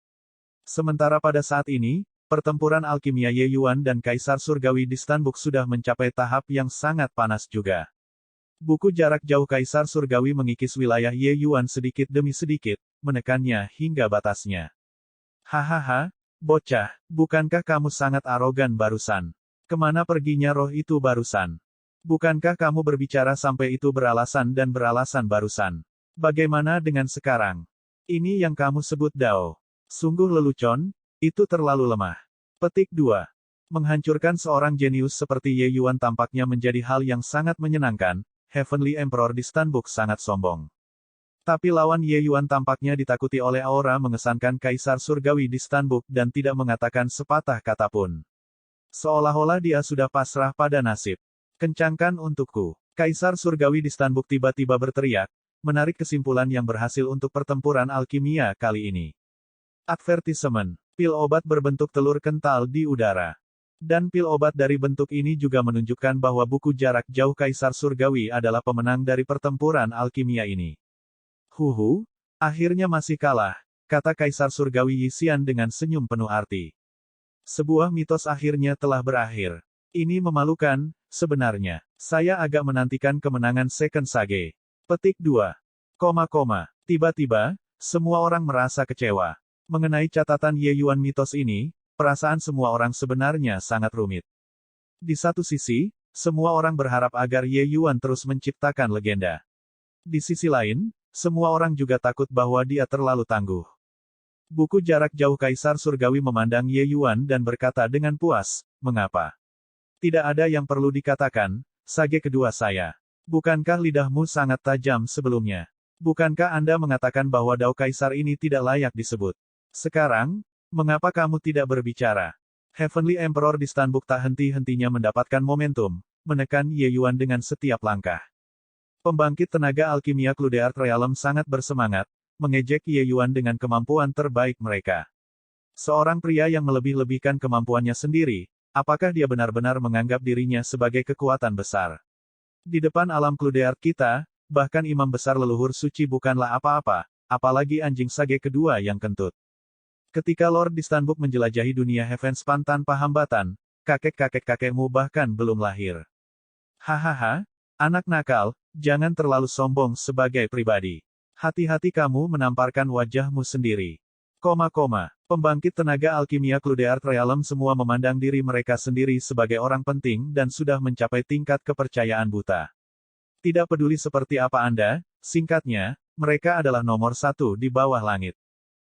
S1: Sementara pada saat ini, pertempuran alkimia Ye Yuan dan Kaisar Surgawi di Stanbook sudah mencapai tahap yang sangat panas juga. Buku jarak jauh Kaisar Surgawi mengikis wilayah Ye Yuan sedikit demi sedikit, menekannya hingga batasnya. Hahaha, bocah, bukankah kamu sangat arogan barusan? Kemana perginya roh itu barusan? Bukankah kamu berbicara sampai itu beralasan dan beralasan barusan? Bagaimana dengan sekarang? Ini yang kamu sebut Dao. Sungguh lelucon, itu terlalu lemah. Petik 2. Menghancurkan seorang jenius seperti Ye Yuan tampaknya menjadi hal yang sangat menyenangkan. Heavenly Emperor di Stanbook sangat sombong. Tapi lawan Ye Yuan tampaknya ditakuti oleh aura mengesankan Kaisar Surgawi di Stanbook dan tidak mengatakan sepatah kata pun. Seolah-olah dia sudah pasrah pada nasib. Kencangkan untukku. Kaisar Surgawi di Stanbook tiba-tiba berteriak, menarik kesimpulan yang berhasil untuk pertempuran alkimia kali ini. Advertisement. Pil obat berbentuk telur kental di udara. Dan pil obat dari bentuk ini juga menunjukkan bahwa buku jarak jauh Kaisar Surgawi adalah pemenang dari pertempuran alkimia ini. Huhu, akhirnya masih kalah, kata Kaisar Surgawi Yixian dengan senyum penuh arti. Sebuah mitos akhirnya telah berakhir. Ini memalukan, sebenarnya. Saya agak menantikan kemenangan Second Sage. Petik 2. Tiba-tiba, semua orang merasa kecewa. Mengenai catatan Ye Yuan mitos ini, perasaan semua orang sebenarnya sangat rumit. Di satu sisi, semua orang berharap agar Ye Yuan terus menciptakan legenda. Di sisi lain, semua orang juga takut bahwa dia terlalu tangguh. Buku jarak jauh Kaisar Surgawi memandang Ye Yuan dan berkata dengan puas, mengapa? Tidak ada yang perlu dikatakan, sage kedua saya. Bukankah lidahmu sangat tajam sebelumnya? Bukankah Anda mengatakan bahwa Dao Kaisar ini tidak layak disebut? Sekarang, mengapa kamu tidak berbicara? Heavenly Emperor di Stanbook tak henti-hentinya mendapatkan momentum, menekan Ye Yuan dengan setiap langkah. Pembangkit tenaga alkimia Cludeart Realm sangat bersemangat, mengejek Ye Yuan dengan kemampuan terbaik mereka. Seorang pria yang melebih-lebihkan kemampuannya sendiri, apakah dia benar-benar menganggap dirinya sebagai kekuatan besar? Di depan alam Cludeart kita, bahkan imam besar leluhur suci bukanlah apa-apa, apalagi anjing sage kedua yang kentut. Ketika Lord di Stanbook menjelajahi dunia Heavenspan tanpa hambatan, kakek-kakek-kakekmu bahkan belum lahir. Hahaha, anak nakal, jangan terlalu sombong sebagai pribadi. Hati-hati kamu menamparkan wajahmu sendiri. Pembangkit tenaga alkimia Cludeart Realm semua memandang diri mereka sendiri sebagai orang penting dan sudah mencapai tingkat kepercayaan buta. Tidak peduli seperti apa Anda, singkatnya, mereka adalah nomor satu di bawah langit.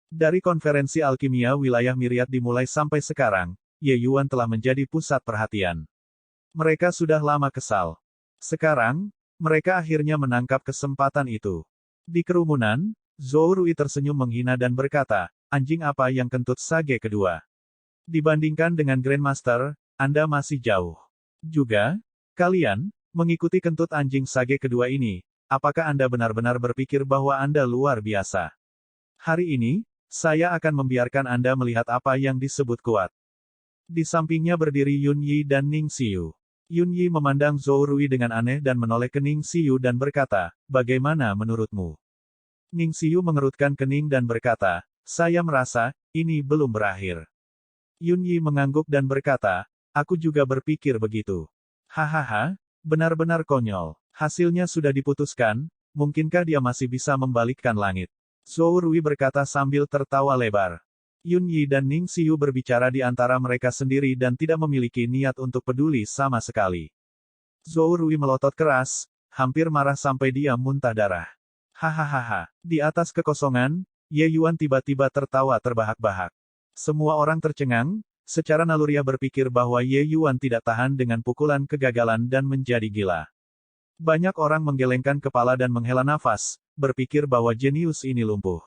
S1: Dari konferensi alkimia wilayah Myriad dimulai sampai sekarang, Ye Yuan telah menjadi pusat perhatian. Mereka sudah lama kesal. Sekarang, mereka akhirnya menangkap kesempatan itu. Di kerumunan, Zhou Rui tersenyum menghina dan berkata, anjing apa yang kentut sage kedua? Dibandingkan dengan Grandmaster, Anda masih jauh. Juga, kalian, mengikuti kentut anjing sage kedua ini, apakah Anda benar-benar berpikir bahwa Anda luar biasa? Hari ini, saya akan membiarkan Anda melihat apa yang disebut kuat. Di sampingnya berdiri Yun Yi dan Ning Xiu. Yun Yi memandang Zhou Rui dengan aneh dan menoleh ke Ning Xiu dan berkata, bagaimana menurutmu? Ning Xiu mengerutkan kening dan berkata, saya merasa, ini belum berakhir. Yun Yi mengangguk dan berkata, aku juga berpikir begitu. Hahaha, benar-benar konyol. Hasilnya sudah diputuskan, mungkinkah dia masih bisa membalikkan langit? Zhou Rui berkata sambil tertawa lebar. Yun Yi dan Ning Xiu berbicara di antara mereka sendiri dan tidak memiliki niat untuk peduli sama sekali. Zhou Rui melotot keras, hampir marah sampai dia muntah darah. Hahaha. Di atas kekosongan, Ye Yuan tiba-tiba tertawa terbahak-bahak. Semua orang tercengang, secara naluriah berpikir bahwa Ye Yuan tidak tahan dengan pukulan kegagalan dan menjadi gila. Banyak orang menggelengkan kepala dan menghela nafas, berpikir bahwa jenius ini lumpuh.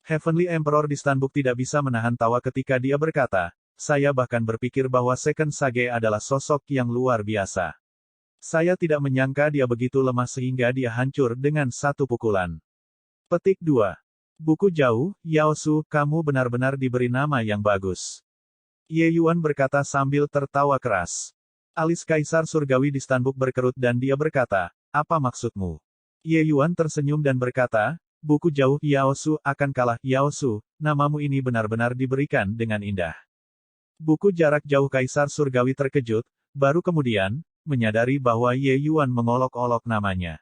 S1: Heavenly Emperor di Stanbook tidak bisa menahan tawa ketika dia berkata, saya bahkan berpikir bahwa Second Sage adalah sosok yang luar biasa. Saya tidak menyangka dia begitu lemah sehingga dia hancur dengan satu pukulan. Petik 2. Buku jauh, Yao Su, kamu benar-benar diberi nama yang bagus. Ye Yuan berkata sambil tertawa keras. Alis Kaisar Surgawi di Stanbook berkerut dan dia berkata, apa maksudmu? Ye Yuan tersenyum dan berkata, buku jauh, Yao Su, akan kalah, Yao Su, namamu ini benar-benar diberikan dengan indah. Buku jarak jauh Kaisar Surgawi terkejut, baru kemudian, menyadari bahwa Ye Yuan mengolok-olok namanya.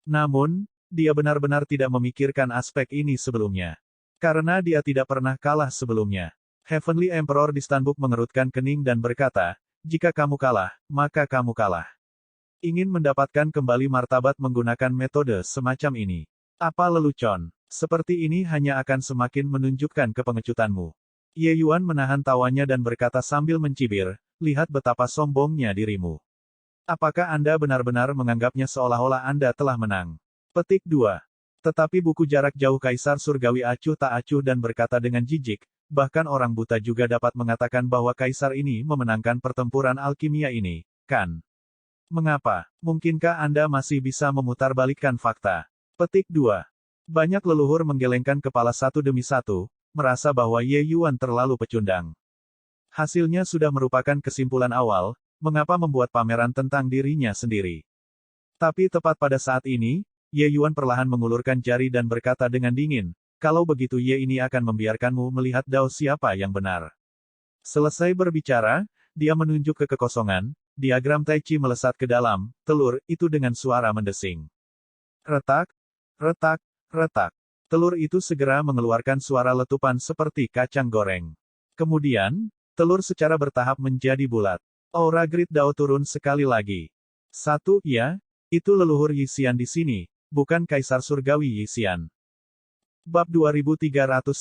S1: Namun, dia benar-benar tidak memikirkan aspek ini sebelumnya. Karena dia tidak pernah kalah sebelumnya. Heavenly Emperor di Stanbook mengerutkan kening dan berkata, jika kamu kalah, maka kamu kalah. Ingin mendapatkan kembali martabat menggunakan metode semacam ini. Apa lelucon? Seperti ini hanya akan semakin menunjukkan kepengecutanmu. Ye Yuan menahan tawanya dan berkata sambil mencibir, lihat betapa sombongnya dirimu. Apakah Anda benar-benar menganggapnya seolah-olah Anda telah menang? Petik 2. Tetapi buku jarak jauh Kaisar Surgawi acuh tak acuh dan berkata dengan jijik, bahkan orang buta juga dapat mengatakan bahwa Kaisar ini memenangkan pertempuran alkimia ini, kan? Mengapa? Mungkinkah Anda masih bisa memutarbalikkan fakta? Petik 2. Banyak leluhur menggelengkan kepala satu demi satu, merasa bahwa Ye Yuan terlalu pecundang. Hasilnya sudah merupakan kesimpulan awal, mengapa membuat pameran tentang dirinya sendiri. Tapi tepat pada saat ini, Ye Yuan perlahan mengulurkan jari dan berkata dengan dingin, kalau begitu Ye ini akan membiarkanmu melihat Dao siapa yang benar. Selesai berbicara, dia menunjuk ke kekosongan, diagram Tai Chi melesat ke dalam, telur, itu dengan suara mendesing. Retak, retak, retak. Telur itu segera mengeluarkan suara letupan seperti kacang goreng. Kemudian, telur secara bertahap menjadi bulat. Aura Grid Dao turun sekali lagi. Satu, ya, itu leluhur Yixian di sini, bukan Kaisar Surgawi Yixian. Bab 2309,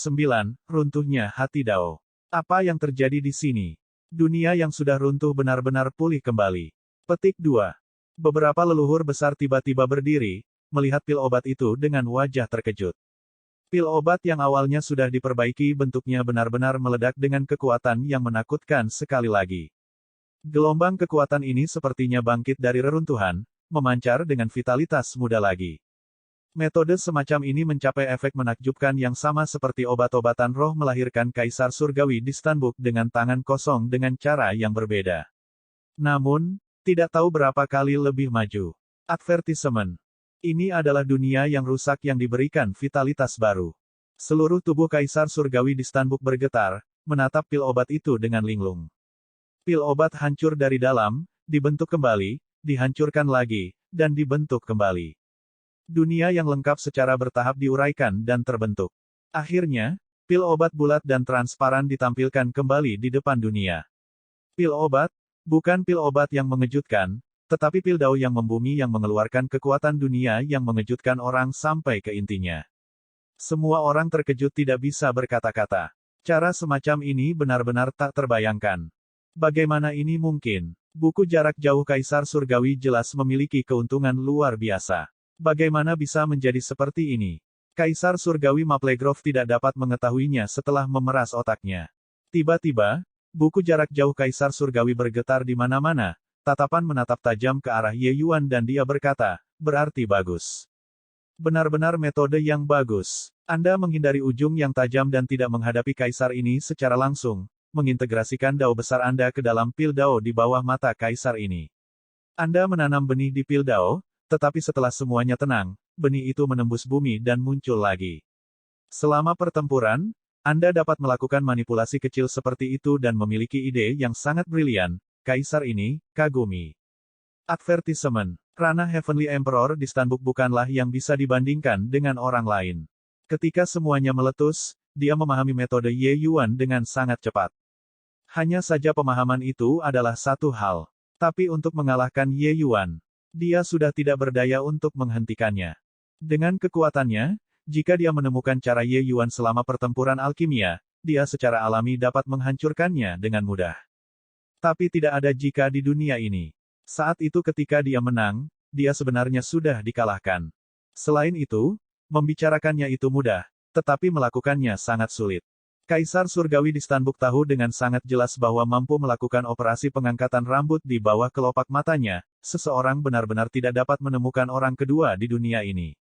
S1: runtuhnya hati Dao. Apa yang terjadi di sini? Dunia yang sudah runtuh benar-benar pulih kembali. Petik 2. Beberapa leluhur besar tiba-tiba berdiri, melihat pil obat itu dengan wajah terkejut. Pil obat yang awalnya sudah diperbaiki bentuknya benar-benar meledak dengan kekuatan yang menakutkan sekali lagi. Gelombang kekuatan ini sepertinya bangkit dari reruntuhan, memancar dengan vitalitas muda lagi. Metode semacam ini mencapai efek menakjubkan yang sama seperti obat-obatan roh melahirkan kaisar surgawi di Stanbuk dengan tangan kosong dengan cara yang berbeda. Namun, tidak tahu berapa kali lebih maju. Advertisement. Ini adalah dunia yang rusak yang diberikan vitalitas baru. Seluruh tubuh kaisar surgawi di Stanbuk bergetar, menatap pil obat itu dengan linglung. Pil obat hancur dari dalam, dibentuk kembali, dihancurkan lagi, dan dibentuk kembali. Dunia yang lengkap secara bertahap diuraikan dan terbentuk. Akhirnya, pil obat bulat dan transparan ditampilkan kembali di depan dunia. Pil obat, bukan pil obat yang mengejutkan, tetapi pil dao yang membumi yang mengeluarkan kekuatan dunia yang mengejutkan orang sampai ke intinya. Semua orang terkejut tidak bisa berkata-kata. Cara semacam ini benar-benar tak terbayangkan. Bagaimana ini mungkin? Buku jarak jauh Kaisar Surgawi jelas memiliki keuntungan luar biasa. Bagaimana bisa menjadi seperti ini? Kaisar Surgawi Maplegrove tidak dapat mengetahuinya setelah memeras otaknya. Tiba-tiba, buku jarak jauh Kaisar Surgawi bergetar di mana-mana, tatapan menatap tajam ke arah Ye Yuan dan dia berkata, berarti bagus. Benar-benar metode yang bagus. Anda menghindari ujung yang tajam dan tidak menghadapi Kaisar ini secara langsung, mengintegrasikan dao besar Anda ke dalam pil dao di bawah mata Kaisar ini. Anda menanam benih di pil dao, tetapi setelah semuanya tenang, benih itu menembus bumi dan muncul lagi. Selama pertempuran, Anda dapat melakukan manipulasi kecil seperti itu dan memiliki ide yang sangat brilian. Kaisar ini, kagumi. Advertisement. Ranah Heavenly Emperor di Stanbuk bukanlah yang bisa dibandingkan dengan orang lain. Ketika semuanya meletus, dia memahami metode Ye Yuan dengan sangat cepat. Hanya saja pemahaman itu adalah satu hal. Tapi untuk mengalahkan Ye Yuan, dia sudah tidak berdaya untuk menghentikannya. Dengan kekuatannya, jika dia menemukan cara Ye Yuan selama pertempuran alkimia, dia secara alami dapat menghancurkannya dengan mudah. Tapi tidak ada jika di dunia ini. Saat itu ketika dia menang, dia sebenarnya sudah dikalahkan. Selain itu, membicarakannya itu mudah, tetapi melakukannya sangat sulit. Kaisar Surgawi di Stanbuk tahu dengan sangat jelas bahwa mampu melakukan operasi pengangkatan rambut di bawah kelopak matanya, seseorang benar-benar tidak dapat menemukan orang kedua di dunia ini.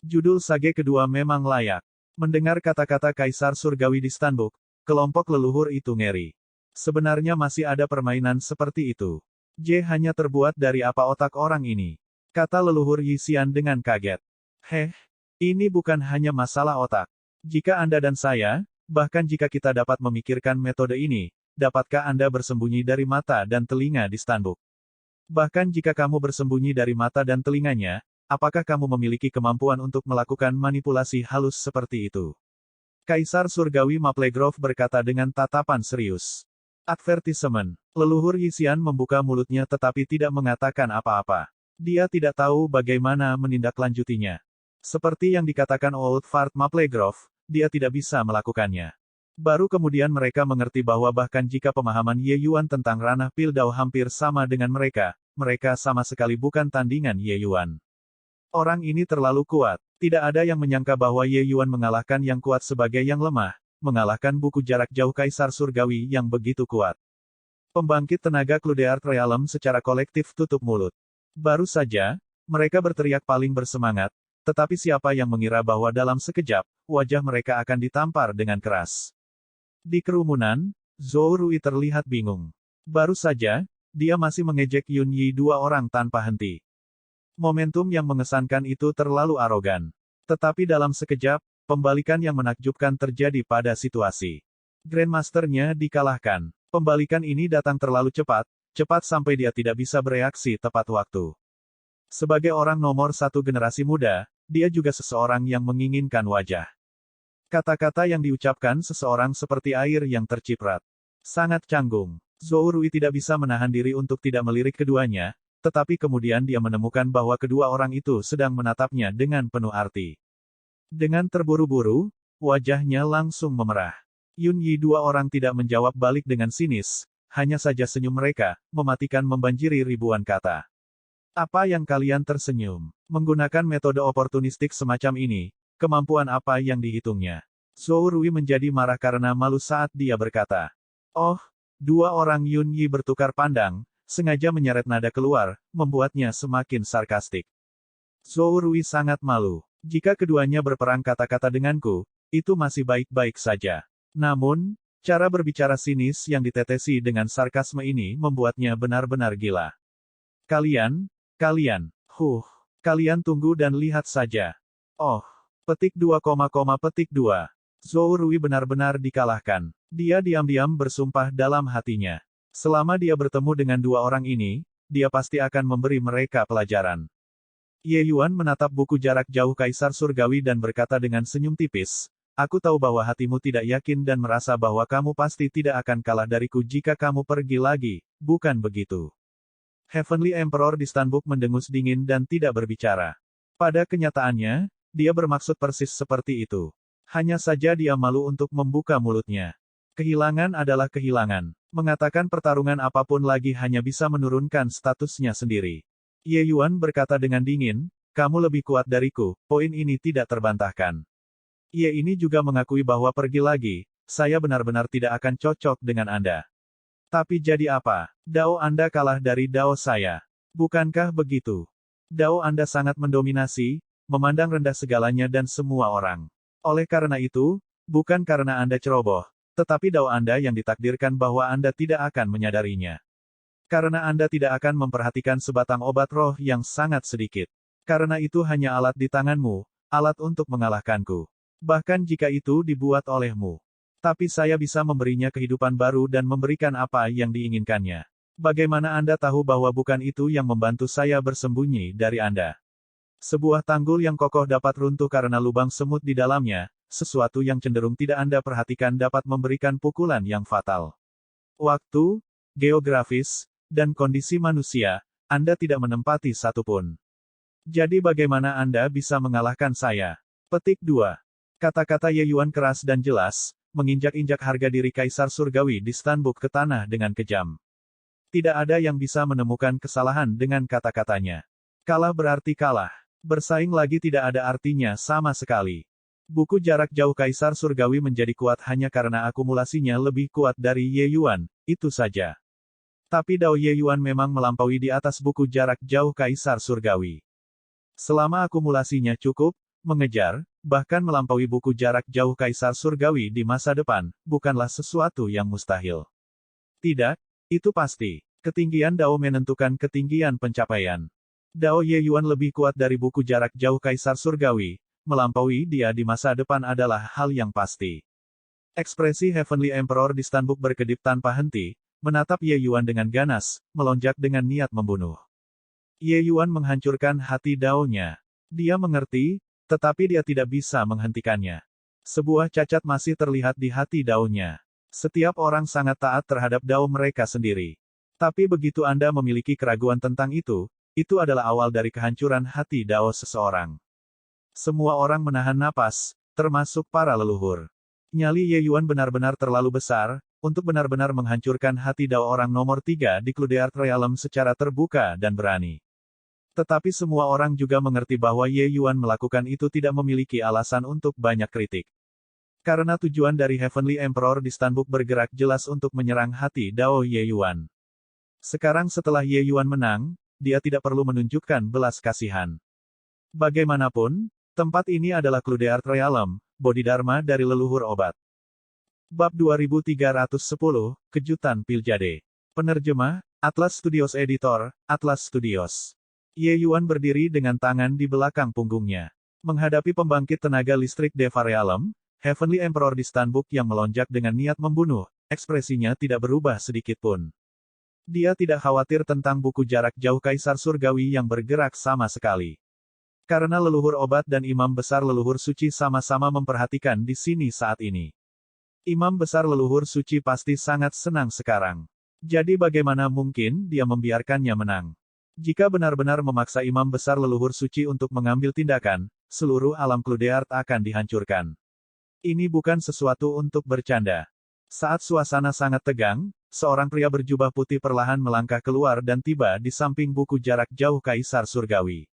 S1: Judul sage kedua memang layak. Mendengar kata-kata Kaisar Surgawi di Stanbuk, kelompok leluhur itu ngeri. Sebenarnya masih ada permainan seperti itu. J hanya terbuat dari apa otak orang ini? Kata leluhur Yisian dengan kaget. Ini bukan hanya masalah otak. Jika Anda dan saya, bahkan jika kita dapat memikirkan metode ini, dapatkah Anda bersembunyi dari mata dan telinga di Stanbuk? Bahkan jika kamu bersembunyi dari mata dan telinganya, apakah kamu memiliki kemampuan untuk melakukan manipulasi halus seperti itu? Kaisar Surgawi Maplegrove berkata dengan tatapan serius. Advertisement. Leluhur Yisian membuka mulutnya tetapi tidak mengatakan apa-apa. Dia tidak tahu bagaimana menindaklanjutinya. Seperti yang dikatakan Old Fart Maplegrove, dia tidak bisa melakukannya. Baru kemudian mereka mengerti bahwa bahkan jika pemahaman Ye Yuan tentang ranah pil dao hampir sama dengan mereka sama sekali bukan tandingan Ye Yuan. Orang ini terlalu kuat. Tidak ada yang menyangka bahwa Ye Yuan mengalahkan yang kuat sebagai yang lemah, mengalahkan buku jarak jauh Kaisar Surgawi yang begitu kuat. Pembangkit tenaga Cludeart Realm secara kolektif tutup mulut. Baru saja, mereka berteriak paling bersemangat, tetapi siapa yang mengira bahwa dalam sekejap, wajah mereka akan ditampar dengan keras. Di kerumunan, Zhou Rui terlihat bingung. Baru saja, dia masih mengejek Yun Yi dua orang tanpa henti. Momentum yang mengesankan itu terlalu arogan. Tetapi dalam sekejap, pembalikan yang menakjubkan terjadi pada situasi. Grandmasternya dikalahkan. Pembalikan ini datang terlalu cepat sampai dia tidak bisa bereaksi tepat waktu. Sebagai orang nomor satu generasi muda, dia juga seseorang yang menginginkan wajah. Kata-kata yang diucapkan seseorang seperti air yang terciprat. Sangat canggung. Zhou Rui tidak bisa menahan diri untuk tidak melirik keduanya, tetapi kemudian dia menemukan bahwa kedua orang itu sedang menatapnya dengan penuh arti. Dengan terburu-buru, wajahnya langsung memerah. Yun Yi dua orang tidak menjawab balik dengan sinis, hanya saja senyum mereka, mematikan membanjiri ribuan kata. Apa yang kalian tersenyum? Menggunakan metode oportunistik semacam ini, kemampuan apa yang dihitungnya? Zhou Rui menjadi marah karena malu saat dia berkata. Oh, dua orang Yun Yi bertukar pandang, sengaja menyeret nada keluar, membuatnya semakin sarkastik. Zhou Rui sangat malu. Jika keduanya berperang kata-kata denganku, itu masih baik-baik saja. Namun, cara berbicara sinis yang ditetesi dengan sarkasme ini membuatnya benar-benar gila. Kalian tunggu dan lihat saja. Oh, petik 2, petik 2. Zhou Rui benar-benar dikalahkan. Dia diam-diam bersumpah dalam hatinya. Selama dia bertemu dengan dua orang ini, dia pasti akan memberi mereka pelajaran. Ye Yuan menatap buku jarak jauh Kaisar Surgawi dan berkata dengan senyum tipis, aku tahu bahwa hatimu tidak yakin dan merasa bahwa kamu pasti tidak akan kalah dariku jika kamu pergi lagi, bukan begitu? Heavenly Emperor di Stanbook mendengus dingin dan tidak berbicara. Pada kenyataannya, dia bermaksud persis seperti itu. Hanya saja dia malu untuk membuka mulutnya. Kehilangan adalah kehilangan. Mengatakan pertarungan apapun lagi hanya bisa menurunkan statusnya sendiri. Ye Yuan berkata dengan dingin, kamu lebih kuat dariku, poin ini tidak terbantahkan. Ye ini juga mengakui bahwa pergi lagi, saya benar-benar tidak akan cocok dengan Anda. Tapi jadi apa? Dao Anda kalah dari Dao saya. Bukankah begitu? Dao Anda sangat mendominasi, memandang rendah segalanya dan semua orang. Oleh karena itu, bukan karena Anda ceroboh, tetapi Dao Anda yang ditakdirkan bahwa Anda tidak akan menyadarinya. Karena Anda tidak akan memperhatikan sebatang obat roh yang sangat sedikit. Karena itu hanya alat di tanganmu, alat untuk mengalahkanku. Bahkan jika itu dibuat olehmu. Tapi saya bisa memberinya kehidupan baru dan memberikan apa yang diinginkannya. Bagaimana Anda tahu bahwa bukan itu yang membantu saya bersembunyi dari Anda? Sebuah tanggul yang kokoh dapat runtuh karena lubang semut di dalamnya, sesuatu yang cenderung tidak Anda perhatikan dapat memberikan pukulan yang fatal. Waktu, geografis, dan kondisi manusia, Anda tidak menempati satupun. Jadi bagaimana Anda bisa mengalahkan saya? Petik 2. Kata-kata Ye Yuan keras dan jelas, menginjak-injak harga diri Kaisar Surgawi di Stanbook ke tanah dengan kejam. Tidak ada yang bisa menemukan kesalahan dengan kata-katanya. Kalah berarti kalah. Bersaing lagi tidak ada artinya sama sekali. Buku jarak jauh Kaisar Surgawi menjadi kuat hanya karena akumulasinya lebih kuat dari Ye Yuan, itu saja. Tapi Dao Ye Yuan memang melampaui di atas buku jarak jauh Kaisar Surgawi. Selama akumulasinya cukup, mengejar, bahkan melampaui buku jarak jauh Kaisar Surgawi di masa depan, bukanlah sesuatu yang mustahil. Tidak, itu pasti. Ketinggian Dao menentukan ketinggian pencapaian. Dao Ye Yuan lebih kuat dari buku jarak jauh Kaisar Surgawi, melampaui dia di masa depan adalah hal yang pasti. Ekspresi Heavenly Emperor di Stanbook berkedip tanpa henti, menatap Ye Yuan dengan ganas, melonjak dengan niat membunuh. Ye Yuan menghancurkan hati Dao-nya. Dia mengerti, tetapi dia tidak bisa menghentikannya. Sebuah cacat masih terlihat di hati Dao-nya. Setiap orang sangat taat terhadap Dao mereka sendiri. Tapi begitu Anda memiliki keraguan tentang itu adalah awal dari kehancuran hati Dao seseorang. Semua orang menahan napas, termasuk para leluhur. Nyali Ye Yuan benar-benar terlalu besar, untuk benar-benar menghancurkan hati Dao orang nomor 3 di Cluedeart Realm secara terbuka dan berani. Tetapi semua orang juga mengerti bahwa Ye Yuan melakukan itu tidak memiliki alasan untuk banyak kritik. Karena tujuan dari Heavenly Emperor di Stanbook bergerak jelas untuk menyerang hati Dao Ye Yuan. Sekarang setelah Ye Yuan menang, dia tidak perlu menunjukkan belas kasihan. Bagaimanapun, tempat ini adalah Cluedeart Realm, Bodhidharma dari leluhur obat. Bab 2310, Kejutan Piljade. Penerjemah, Atlas Studios Editor, Atlas Studios. Ye Yuan berdiri dengan tangan di belakang punggungnya. Menghadapi pembangkit tenaga listrik Deva Realm, Heavenly Emperor di Stanbook yang melonjak dengan niat membunuh, ekspresinya tidak berubah sedikitpun. Dia tidak khawatir tentang buku jarak jauh Kaisar Surgawi yang bergerak sama sekali. Karena leluhur obat dan imam besar leluhur suci sama-sama memperhatikan di sini saat ini. Imam besar leluhur suci pasti sangat senang sekarang. Jadi bagaimana mungkin dia membiarkannya menang? Jika benar-benar memaksa imam besar leluhur suci untuk mengambil tindakan, seluruh alam Cluedeart akan dihancurkan. Ini bukan sesuatu untuk bercanda. Saat suasana sangat tegang, seorang pria berjubah putih perlahan melangkah keluar dan tiba di samping buku jarak jauh Kaisar Surgawi.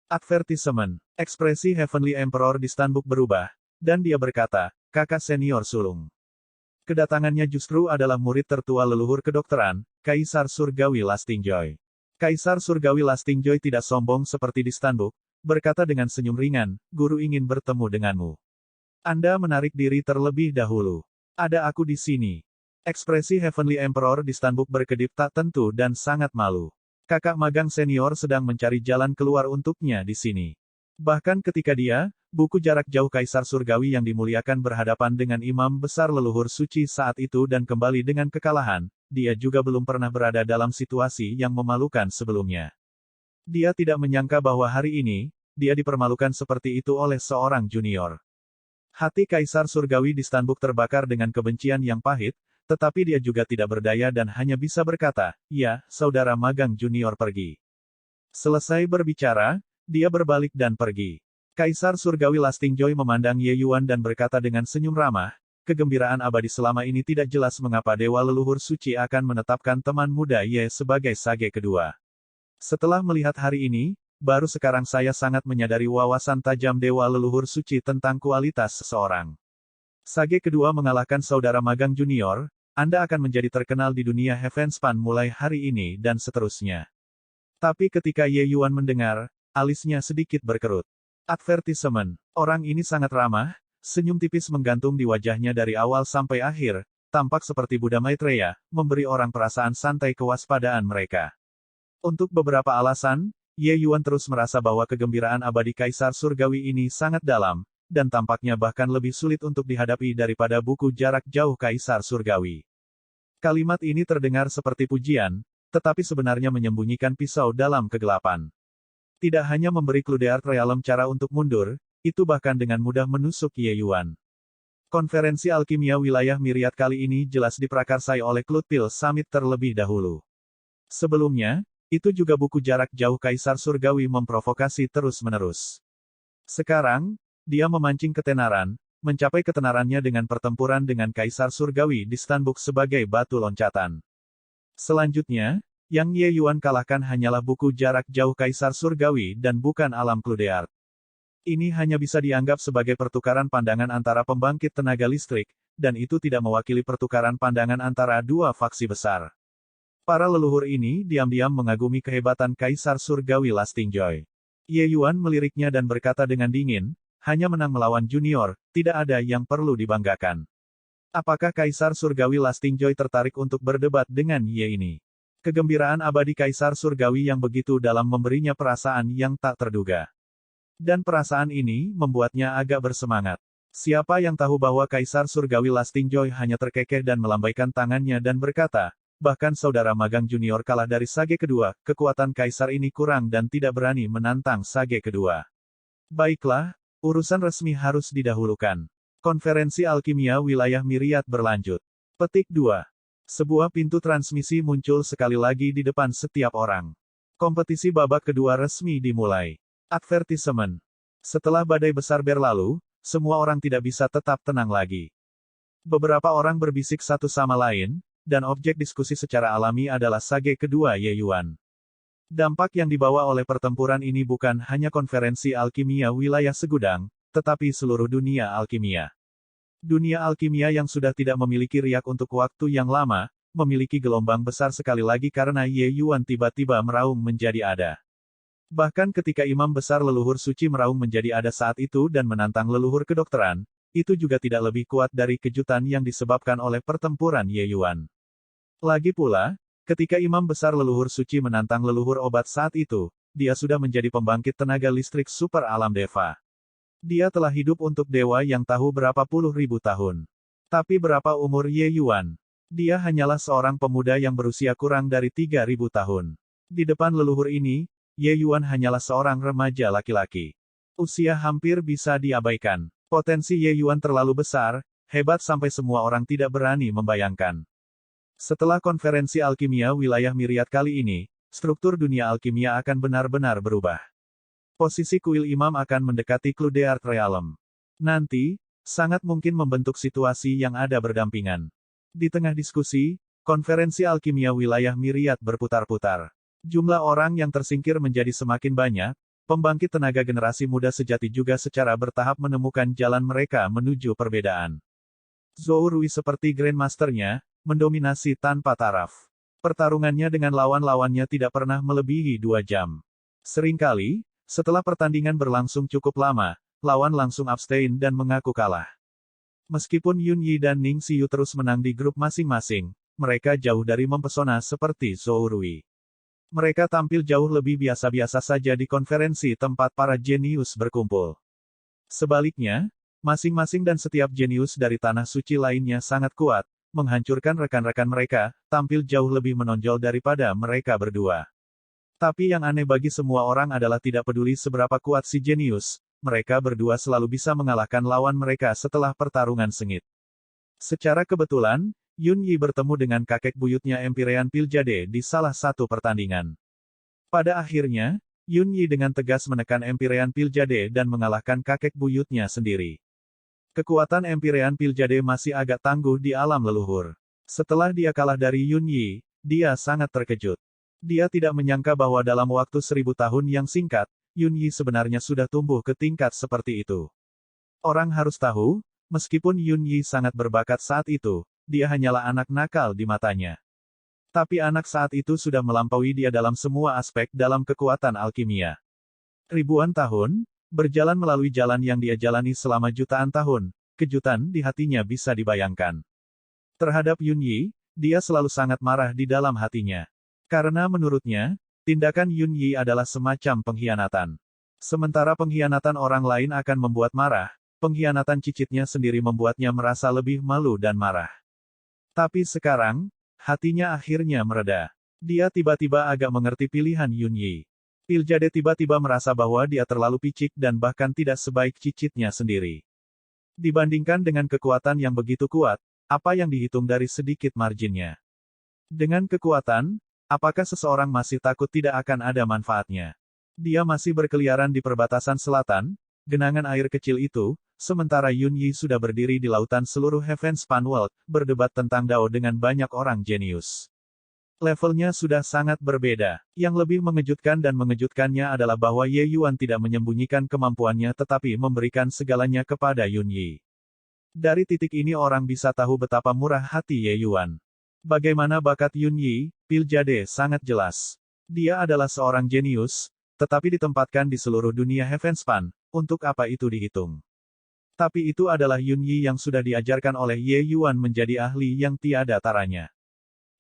S1: Advertisement. Ekspresi Heavenly Emperor di Stanbook berubah, dan dia berkata, "Kakak senior sulung." Kedatangannya justru adalah murid tertua leluhur kedokteran, Kaisar Surgawi Lastingjoy. Kaisar Surgawi Lastingjoy tidak sombong seperti di Stanbook, berkata dengan senyum ringan, "Guru ingin bertemu denganmu. Anda menarik diri terlebih dahulu. Ada aku di sini." Ekspresi Heavenly Emperor di Stanbook berkedip tak tentu dan sangat malu. Kakak magang senior sedang mencari jalan keluar untuknya di sini. Bahkan ketika dia, buku jarak jauh Kaisar Surgawi yang dimuliakan berhadapan dengan imam besar leluhur suci saat itu dan kembali dengan kekalahan, dia juga belum pernah berada dalam situasi yang memalukan sebelumnya. Dia tidak menyangka bahwa hari ini, dia dipermalukan seperti itu oleh seorang junior. Hati Kaisar Surgawi di Stanbook terbakar dengan kebencian yang pahit, tetapi dia juga tidak berdaya dan hanya bisa berkata, "Ya, saudara magang junior pergi." Selesai berbicara, dia berbalik dan pergi. Kaisar Surgawi Lastingjoy memandang Ye Yuan dan berkata dengan senyum ramah, "Kegembiraan abadi selama ini tidak jelas mengapa Dewa Leluhur Suci akan menetapkan teman muda Ye sebagai sage kedua. Setelah melihat hari ini, baru sekarang saya sangat menyadari wawasan tajam Dewa Leluhur Suci tentang kualitas seseorang. Sage kedua mengalahkan saudara magang junior, Anda akan menjadi terkenal di dunia Heavenspan mulai hari ini dan seterusnya." Tapi ketika Ye Yuan mendengar, alisnya sedikit berkerut. Advertisement. Orang ini sangat ramah, senyum tipis menggantung di wajahnya dari awal sampai akhir, tampak seperti Buddha Maitreya, memberi orang perasaan santai kewaspadaan mereka. Untuk beberapa alasan, Ye Yuan terus merasa bahwa kegembiraan abadi Kaisar Surgawi ini sangat dalam, dan tampaknya bahkan lebih sulit untuk dihadapi daripada buku jarak jauh Kaisar Surgawi. Kalimat ini terdengar seperti pujian, tetapi sebenarnya menyembunyikan pisau dalam kegelapan. Tidak hanya memberi Cluedeart Realm cara untuk mundur, itu bahkan dengan mudah menusuk Ye Yuan. Konferensi alkimia wilayah Myriad kali ini jelas diprakarsai oleh Cluepil Summit terlebih dahulu. Sebelumnya, itu juga buku jarak jauh Kaisar Surgawi memprovokasi terus-menerus. Sekarang, dia memancing ketenaran, mencapai ketenarannya dengan pertempuran dengan Kaisar Surgawi di Stanbook sebagai batu loncatan. Selanjutnya, yang Ye Yuan kalahkan hanyalah buku jarak jauh Kaisar Surgawi dan bukan alam Cluedeart. Ini hanya bisa dianggap sebagai pertukaran pandangan antara pembangkit tenaga listrik, dan itu tidak mewakili pertukaran pandangan antara dua faksi besar. Para leluhur ini diam-diam mengagumi kehebatan Kaisar Surgawi Lastingjoy. Ye Yuan meliriknya dan berkata dengan dingin, "Hanya menang melawan junior, tidak ada yang perlu dibanggakan." Apakah Kaisar Surgawi Lastingjoy tertarik untuk berdebat dengan Ye ini? Kegembiraan abadi Kaisar Surgawi yang begitu dalam memberinya perasaan yang tak terduga. Dan perasaan ini membuatnya agak bersemangat. Siapa yang tahu bahwa Kaisar Surgawi Lastingjoy hanya terkekeh dan melambaikan tangannya dan berkata, "Bahkan saudara magang junior kalah dari sage kedua, kekuatan Kaisar ini kurang dan tidak berani menantang sage kedua." Baiklah, urusan resmi harus didahulukan. Konferensi alkimia wilayah Myriad berlanjut. Petik 2. Sebuah pintu transmisi muncul sekali lagi di depan setiap orang. Kompetisi babak kedua resmi dimulai. Advertisement. Setelah badai besar berlalu, semua orang tidak bisa tetap tenang lagi. Beberapa orang berbisik satu sama lain, dan objek diskusi secara alami adalah sage kedua Ye Yuan. Dampak yang dibawa oleh pertempuran ini bukan hanya konferensi alkimia wilayah segudang, tetapi seluruh dunia alkimia. Dunia alkimia yang sudah tidak memiliki riak untuk waktu yang lama, memiliki gelombang besar sekali lagi karena Ye Yuan tiba-tiba meraung menjadi ada. Bahkan ketika imam besar leluhur suci meraung menjadi ada saat itu dan menantang leluhur kedokteran, itu juga tidak lebih kuat dari kejutan yang disebabkan oleh pertempuran Ye Yuan. Lagi pula, ketika imam besar leluhur suci menantang leluhur obat saat itu, dia sudah menjadi pembangkit tenaga listrik super alam Deva. Dia telah hidup untuk dewa yang tahu berapa puluh ribu tahun. Tapi berapa umur Ye Yuan? Dia hanyalah seorang pemuda yang berusia kurang dari 3.000 tahun. Di depan leluhur ini, Ye Yuan hanyalah seorang remaja laki-laki. Usia hampir bisa diabaikan. Potensi Ye Yuan terlalu besar, hebat sampai semua orang tidak berani membayangkan. Setelah konferensi alkimia wilayah Myriad kali ini, struktur dunia alkimia akan benar-benar berubah. Posisi kuil imam akan mendekati Cluedeart Realm. Nanti, sangat mungkin membentuk situasi yang ada berdampingan. Di tengah diskusi, Konferensi alkimia wilayah Myriad berputar-putar. Jumlah orang yang tersingkir menjadi semakin banyak, pembangkit tenaga generasi muda sejati juga secara bertahap menemukan jalan mereka menuju perbedaan. Zhou Rui seperti Grandmaster-nya, mendominasi tanpa taraf. Pertarungannya dengan lawan-lawannya tidak pernah melebihi 2 jam. Seringkali, setelah pertandingan berlangsung cukup lama, lawan langsung abstain dan mengaku kalah. Meskipun Yun Yi dan Ning Xiyu terus menang di grup masing-masing, mereka jauh dari mempesona seperti Zhou Rui. Mereka tampil jauh lebih biasa-biasa saja di konferensi tempat para jenius berkumpul. Sebaliknya, masing-masing dan setiap jenius dari tanah suci lainnya sangat kuat, menghancurkan rekan-rekan mereka, tampil jauh lebih menonjol daripada mereka berdua. Tapi yang aneh bagi semua orang adalah tidak peduli seberapa kuat si jenius, mereka berdua selalu bisa mengalahkan lawan mereka setelah pertarungan sengit. Secara kebetulan, Yun Yi bertemu dengan kakek buyutnya Empyrean Piljade di salah satu pertandingan. Pada akhirnya, Yun Yi dengan tegas menekan Empyrean Piljade dan mengalahkan kakek buyutnya sendiri. Kekuatan Empyrean Piljade masih agak tangguh di alam leluhur. Setelah dia kalah dari Yun Yi, dia sangat terkejut. Dia tidak menyangka bahwa dalam waktu 1000 tahun yang singkat, Yun Yi sebenarnya sudah tumbuh ke tingkat seperti itu. Orang harus tahu, meskipun Yun Yi sangat berbakat saat itu, dia hanyalah anak nakal di matanya. Tapi anak saat itu sudah melampaui dia dalam semua aspek dalam kekuatan alkimia. Ribuan tahun, berjalan melalui jalan yang dia jalani selama jutaan tahun, kejutan di hatinya bisa dibayangkan. Terhadap Yun Yi, dia selalu sangat marah di dalam hatinya. Karena menurutnya, tindakan Yun Yi adalah semacam pengkhianatan. Sementara pengkhianatan orang lain akan membuat marah, pengkhianatan cicitnya sendiri membuatnya merasa lebih malu dan marah. Tapi sekarang, hatinya akhirnya mereda. Dia tiba-tiba agak mengerti pilihan Yun Yi. Piljade tiba-tiba merasa bahwa dia terlalu picik dan bahkan tidak sebaik cicitnya sendiri. Dibandingkan dengan kekuatan yang begitu kuat, apa yang dihitung dari sedikit marginnya? Dengan kekuatan, apakah seseorang masih takut tidak akan ada manfaatnya? Dia masih berkeliaran di perbatasan selatan, genangan air kecil itu, sementara Yun Yi sudah berdiri di lautan seluruh Heavenspan World, berdebat tentang Dao dengan banyak orang jenius. Levelnya sudah sangat berbeda. Yang lebih mengejutkan dan mengejutkannya adalah bahwa Ye Yuan tidak menyembunyikan kemampuannya tetapi memberikan segalanya kepada Yun Yi. Dari titik ini orang bisa tahu betapa murah hati Ye Yuan. Bagaimana bakat Yun Yi, Piljade sangat jelas. Dia adalah seorang jenius, tetapi ditempatkan di seluruh dunia Heavenspan, untuk apa itu dihitung? Tapi itu adalah Yun Yi yang sudah diajarkan oleh Ye Yuan menjadi ahli yang tiada taranya.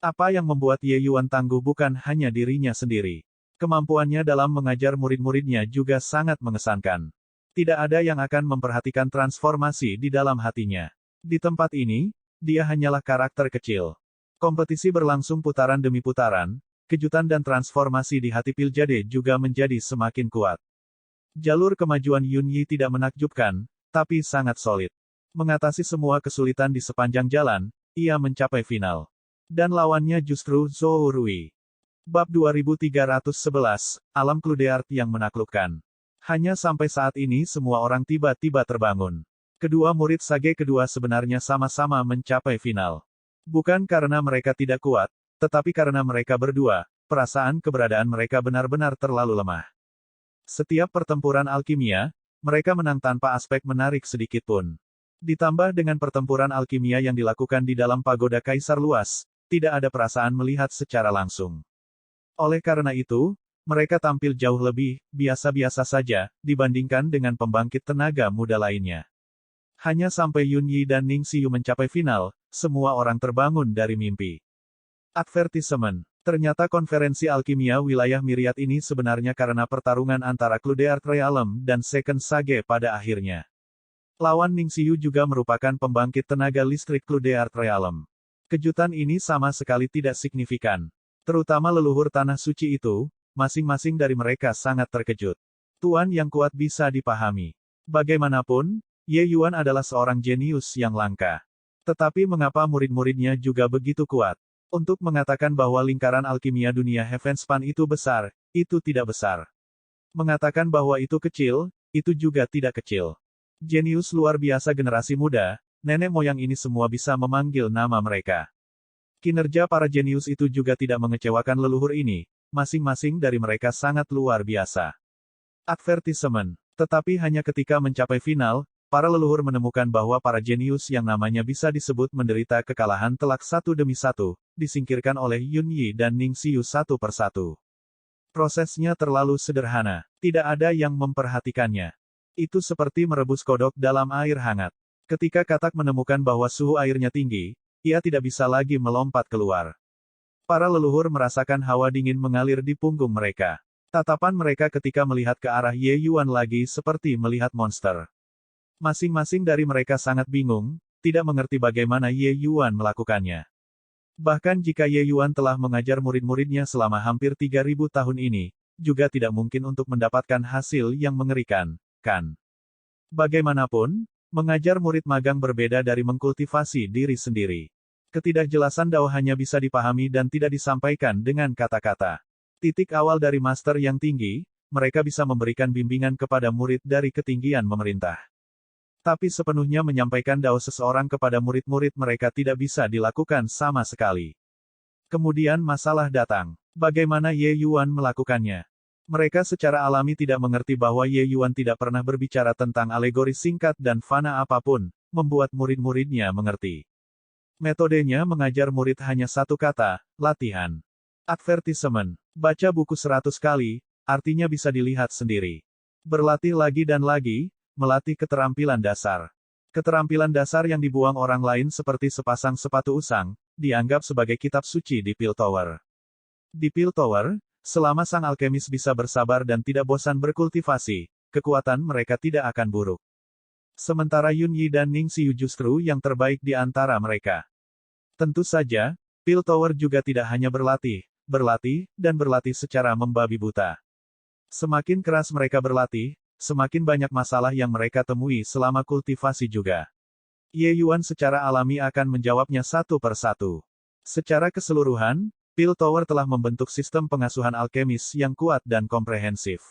S1: Apa yang membuat Ye Yuan tangguh bukan hanya dirinya sendiri. Kemampuannya dalam mengajar murid-muridnya juga sangat mengesankan. Tidak ada yang akan memperhatikan transformasi di dalam hatinya. Di tempat ini, dia hanyalah karakter kecil. Kompetisi berlangsung putaran demi putaran, kejutan dan transformasi di hati Piljade juga menjadi semakin kuat. Jalur kemajuan Yun Yi tidak menakjubkan, tapi sangat solid. Mengatasi semua kesulitan di sepanjang jalan, ia mencapai final. Dan lawannya justru Zhou Rui. Bab 2311, Alam Cluedeart yang menaklukkan. Hanya sampai saat ini semua orang tiba-tiba terbangun. Kedua murid Sage kedua sebenarnya sama-sama mencapai final. Bukan karena mereka tidak kuat, tetapi karena mereka berdua, perasaan keberadaan mereka benar-benar terlalu lemah. Setiap pertempuran alkimia, mereka menang tanpa aspek menarik sedikit pun. Ditambah dengan pertempuran alkimia yang dilakukan di dalam pagoda kaisar luas, tidak ada perasaan melihat secara langsung. Oleh karena itu, mereka tampil jauh lebih biasa-biasa saja, dibandingkan dengan pembangkit tenaga muda lainnya. Hanya sampai Yun Yi dan Ning Xiyu mencapai final, semua orang terbangun dari mimpi. Advertisement. Ternyata konferensi alkimia wilayah Myriad ini sebenarnya karena pertarungan antara Cluedeart Realm dan Second Sage pada akhirnya. Lawan Ning Xiyu juga merupakan pembangkit tenaga listrik Cluedeart Realm. Kejutan ini sama sekali tidak signifikan. Terutama leluhur tanah suci itu, masing-masing dari mereka sangat terkejut. Tuan yang kuat bisa dipahami. Bagaimanapun, Ye Yuan adalah seorang jenius yang langka. Tetapi mengapa murid-muridnya juga begitu kuat? Untuk mengatakan bahwa lingkaran alkimia dunia Heavenspan itu besar, itu tidak besar. Mengatakan bahwa itu kecil, itu juga tidak kecil. Jenius luar biasa generasi muda, nenek moyang ini semua bisa memanggil nama mereka. Kinerja para jenius itu juga tidak mengecewakan leluhur ini, masing-masing dari mereka sangat luar biasa. Advertisement. Tetapi hanya ketika mencapai final, para leluhur menemukan bahwa para jenius yang namanya bisa disebut menderita kekalahan telak satu demi satu, disingkirkan oleh Yun Yi dan Ning Xiu satu persatu. Prosesnya terlalu sederhana, tidak ada yang memperhatikannya. Itu seperti merebus kodok dalam air hangat. Ketika katak menemukan bahwa suhu airnya tinggi, ia tidak bisa lagi melompat keluar. Para leluhur merasakan hawa dingin mengalir di punggung mereka. Tatapan mereka ketika melihat ke arah Ye Yuan lagi seperti melihat monster. Masing-masing dari mereka sangat bingung, tidak mengerti bagaimana Ye Yuan melakukannya. Bahkan jika Ye Yuan telah mengajar murid-muridnya selama hampir 3.000 tahun ini, juga tidak mungkin untuk mendapatkan hasil yang mengerikan, kan? Bagaimanapun, mengajar murid magang berbeda dari mengkultivasi diri sendiri. Ketidakjelasan Dao hanya bisa dipahami dan tidak disampaikan dengan kata-kata. Titik awal dari master yang tinggi, mereka bisa memberikan bimbingan kepada murid dari ketinggian memerintah. Tapi sepenuhnya menyampaikan Dao seseorang kepada murid-murid mereka tidak bisa dilakukan sama sekali. Kemudian masalah datang. Bagaimana Ye Yuan melakukannya? Mereka secara alami tidak mengerti bahwa Ye Yuan tidak pernah berbicara tentang alegori singkat dan fana apapun, membuat murid-muridnya mengerti. Metodenya mengajar murid hanya satu kata, latihan. Advertisement. Baca buku 100 kali, artinya bisa dilihat sendiri. Berlatih lagi dan lagi, melatih keterampilan dasar. Keterampilan dasar yang dibuang orang lain seperti sepasang sepatu usang, dianggap sebagai kitab suci di Piltover. Di Piltover, selama sang alkemis bisa bersabar dan tidak bosan berkultivasi, kekuatan mereka tidak akan buruk. Sementara Yun Yi dan Ning Xiu justru yang terbaik di antara mereka. Tentu saja, Piltover juga tidak hanya berlatih, dan berlatih secara membabi buta. Semakin keras mereka berlatih, semakin banyak masalah yang mereka temui selama kultivasi juga. Ye Yuan secara alami akan menjawabnya satu persatu. Secara keseluruhan, Piltover telah membentuk sistem pengasuhan alkemis yang kuat dan komprehensif.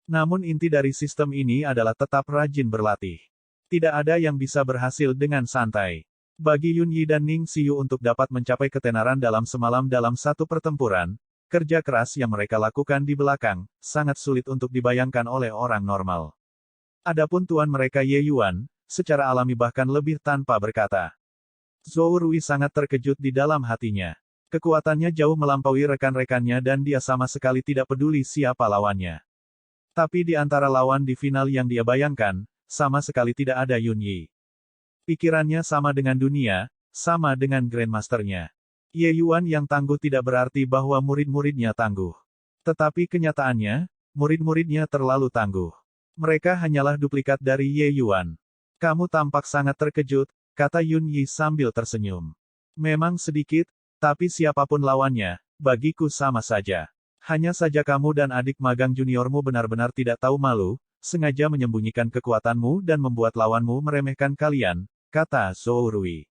S1: Namun inti dari sistem ini adalah tetap rajin berlatih. Tidak ada yang bisa berhasil dengan santai. Bagi Yun Yi dan Ning Xiu untuk dapat mencapai ketenaran dalam semalam dalam satu pertempuran, kerja keras yang mereka lakukan di belakang, sangat sulit untuk dibayangkan oleh orang normal. Adapun tuan mereka Ye Yuan, secara alami bahkan lebih tanpa berkata. Zhou Rui sangat terkejut di dalam hatinya. Kekuatannya jauh melampaui rekan-rekannya dan dia sama sekali tidak peduli siapa lawannya. Tapi di antara lawan di final yang dia bayangkan, sama sekali tidak ada Yun Yi. Pikirannya sama dengan dunia, sama dengan Grandmasternya. Ye Yuan yang tangguh tidak berarti bahwa murid-muridnya tangguh. Tetapi kenyataannya, murid-muridnya terlalu tangguh. Mereka hanyalah duplikat dari Ye Yuan. Kamu tampak sangat terkejut, kata Yun Yi sambil tersenyum. Memang sedikit, tapi siapapun lawannya, bagiku sama saja. Hanya saja kamu dan adik magang juniormu benar-benar tidak tahu malu, sengaja menyembunyikan kekuatanmu dan membuat lawanmu meremehkan kalian, kata Zhou Rui.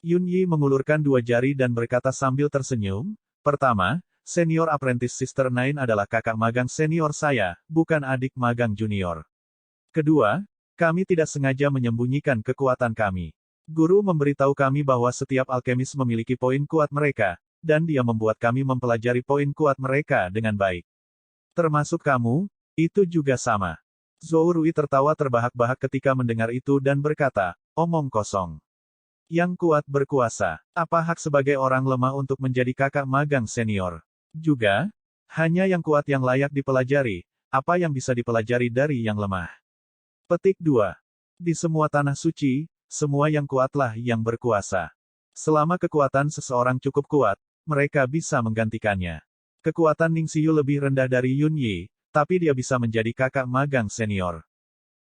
S1: Yun Yi mengulurkan dua jari dan berkata sambil tersenyum, pertama, senior apprentice Sister Nine adalah kakak magang senior saya, bukan adik magang junior. Kedua, kami tidak sengaja menyembunyikan kekuatan kami. Guru memberitahu kami bahwa setiap alkemis memiliki poin kuat mereka, dan dia membuat kami mempelajari poin kuat mereka dengan baik. Termasuk kamu, itu juga sama. Zhou Rui tertawa terbahak-bahak ketika mendengar itu dan berkata, omong kosong. Yang kuat berkuasa, apa hak sebagai orang lemah untuk menjadi kakak magang senior? Juga, hanya yang kuat yang layak dipelajari, apa yang bisa dipelajari dari yang lemah? Petik 2. Di semua tanah suci, semua yang kuatlah yang berkuasa. Selama kekuatan seseorang cukup kuat, mereka bisa menggantikannya. Kekuatan Ning Xiu lebih rendah dari Yun Yi, tapi dia bisa menjadi kakak magang senior.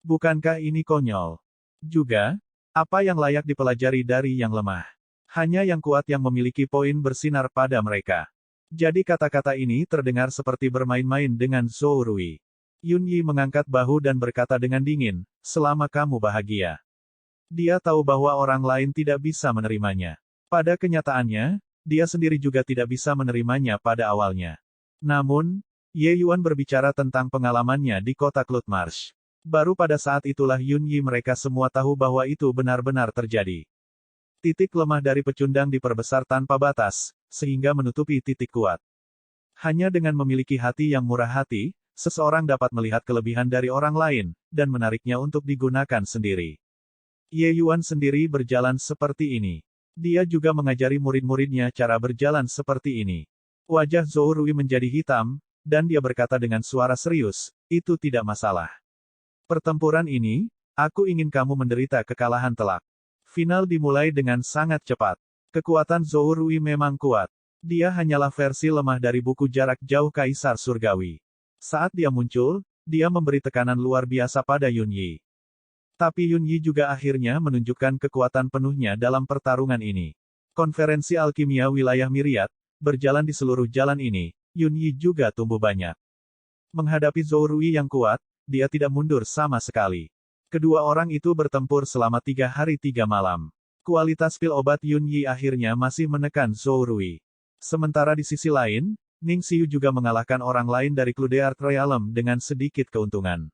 S1: Bukankah ini konyol? Juga, apa yang layak dipelajari dari yang lemah? Hanya yang kuat yang memiliki poin bersinar pada mereka. Jadi kata-kata ini terdengar seperti bermain-main dengan Zhou Rui. Yun Yi mengangkat bahu dan berkata dengan dingin, selama kamu bahagia. Dia tahu bahwa orang lain tidak bisa menerimanya. Pada kenyataannya, dia sendiri juga tidak bisa menerimanya pada awalnya. Namun, Ye Yuan berbicara tentang pengalamannya di kota Cloudmarsh. Baru pada saat itulah Yun Yi mereka semua tahu bahwa itu benar-benar terjadi. Titik lemah dari pecundang diperbesar tanpa batas, sehingga menutupi titik kuat. Hanya dengan memiliki hati yang murah hati, seseorang dapat melihat kelebihan dari orang lain, dan menariknya untuk digunakan sendiri. Ye Yuan sendiri berjalan seperti ini. Dia juga mengajari murid-muridnya cara berjalan seperti ini. Wajah Zhou Rui menjadi hitam, dan dia berkata dengan suara serius, itu tidak masalah. Pertempuran ini, aku ingin kamu menderita kekalahan telak. Final dimulai dengan sangat cepat. Kekuatan Zhou Rui memang kuat. Dia hanyalah versi lemah dari buku jarak jauh Kaisar Surgawi. Saat dia muncul, dia memberi tekanan luar biasa pada Yun Yi. Tapi Yun Yi juga akhirnya menunjukkan kekuatan penuhnya dalam pertarungan ini. Konferensi alkimia wilayah Myriad, berjalan di seluruh jalan ini, Yun Yi juga tumbuh banyak. Menghadapi Zhou Rui yang kuat, dia tidak mundur sama sekali. Kedua orang itu bertempur selama 3 hari 3 malam. Kualitas pil obat Yun Yi akhirnya masih menekan Zhou Rui. Sementara di sisi lain, Ning Xiu juga mengalahkan orang lain dari Cluedeart Realm dengan sedikit keuntungan.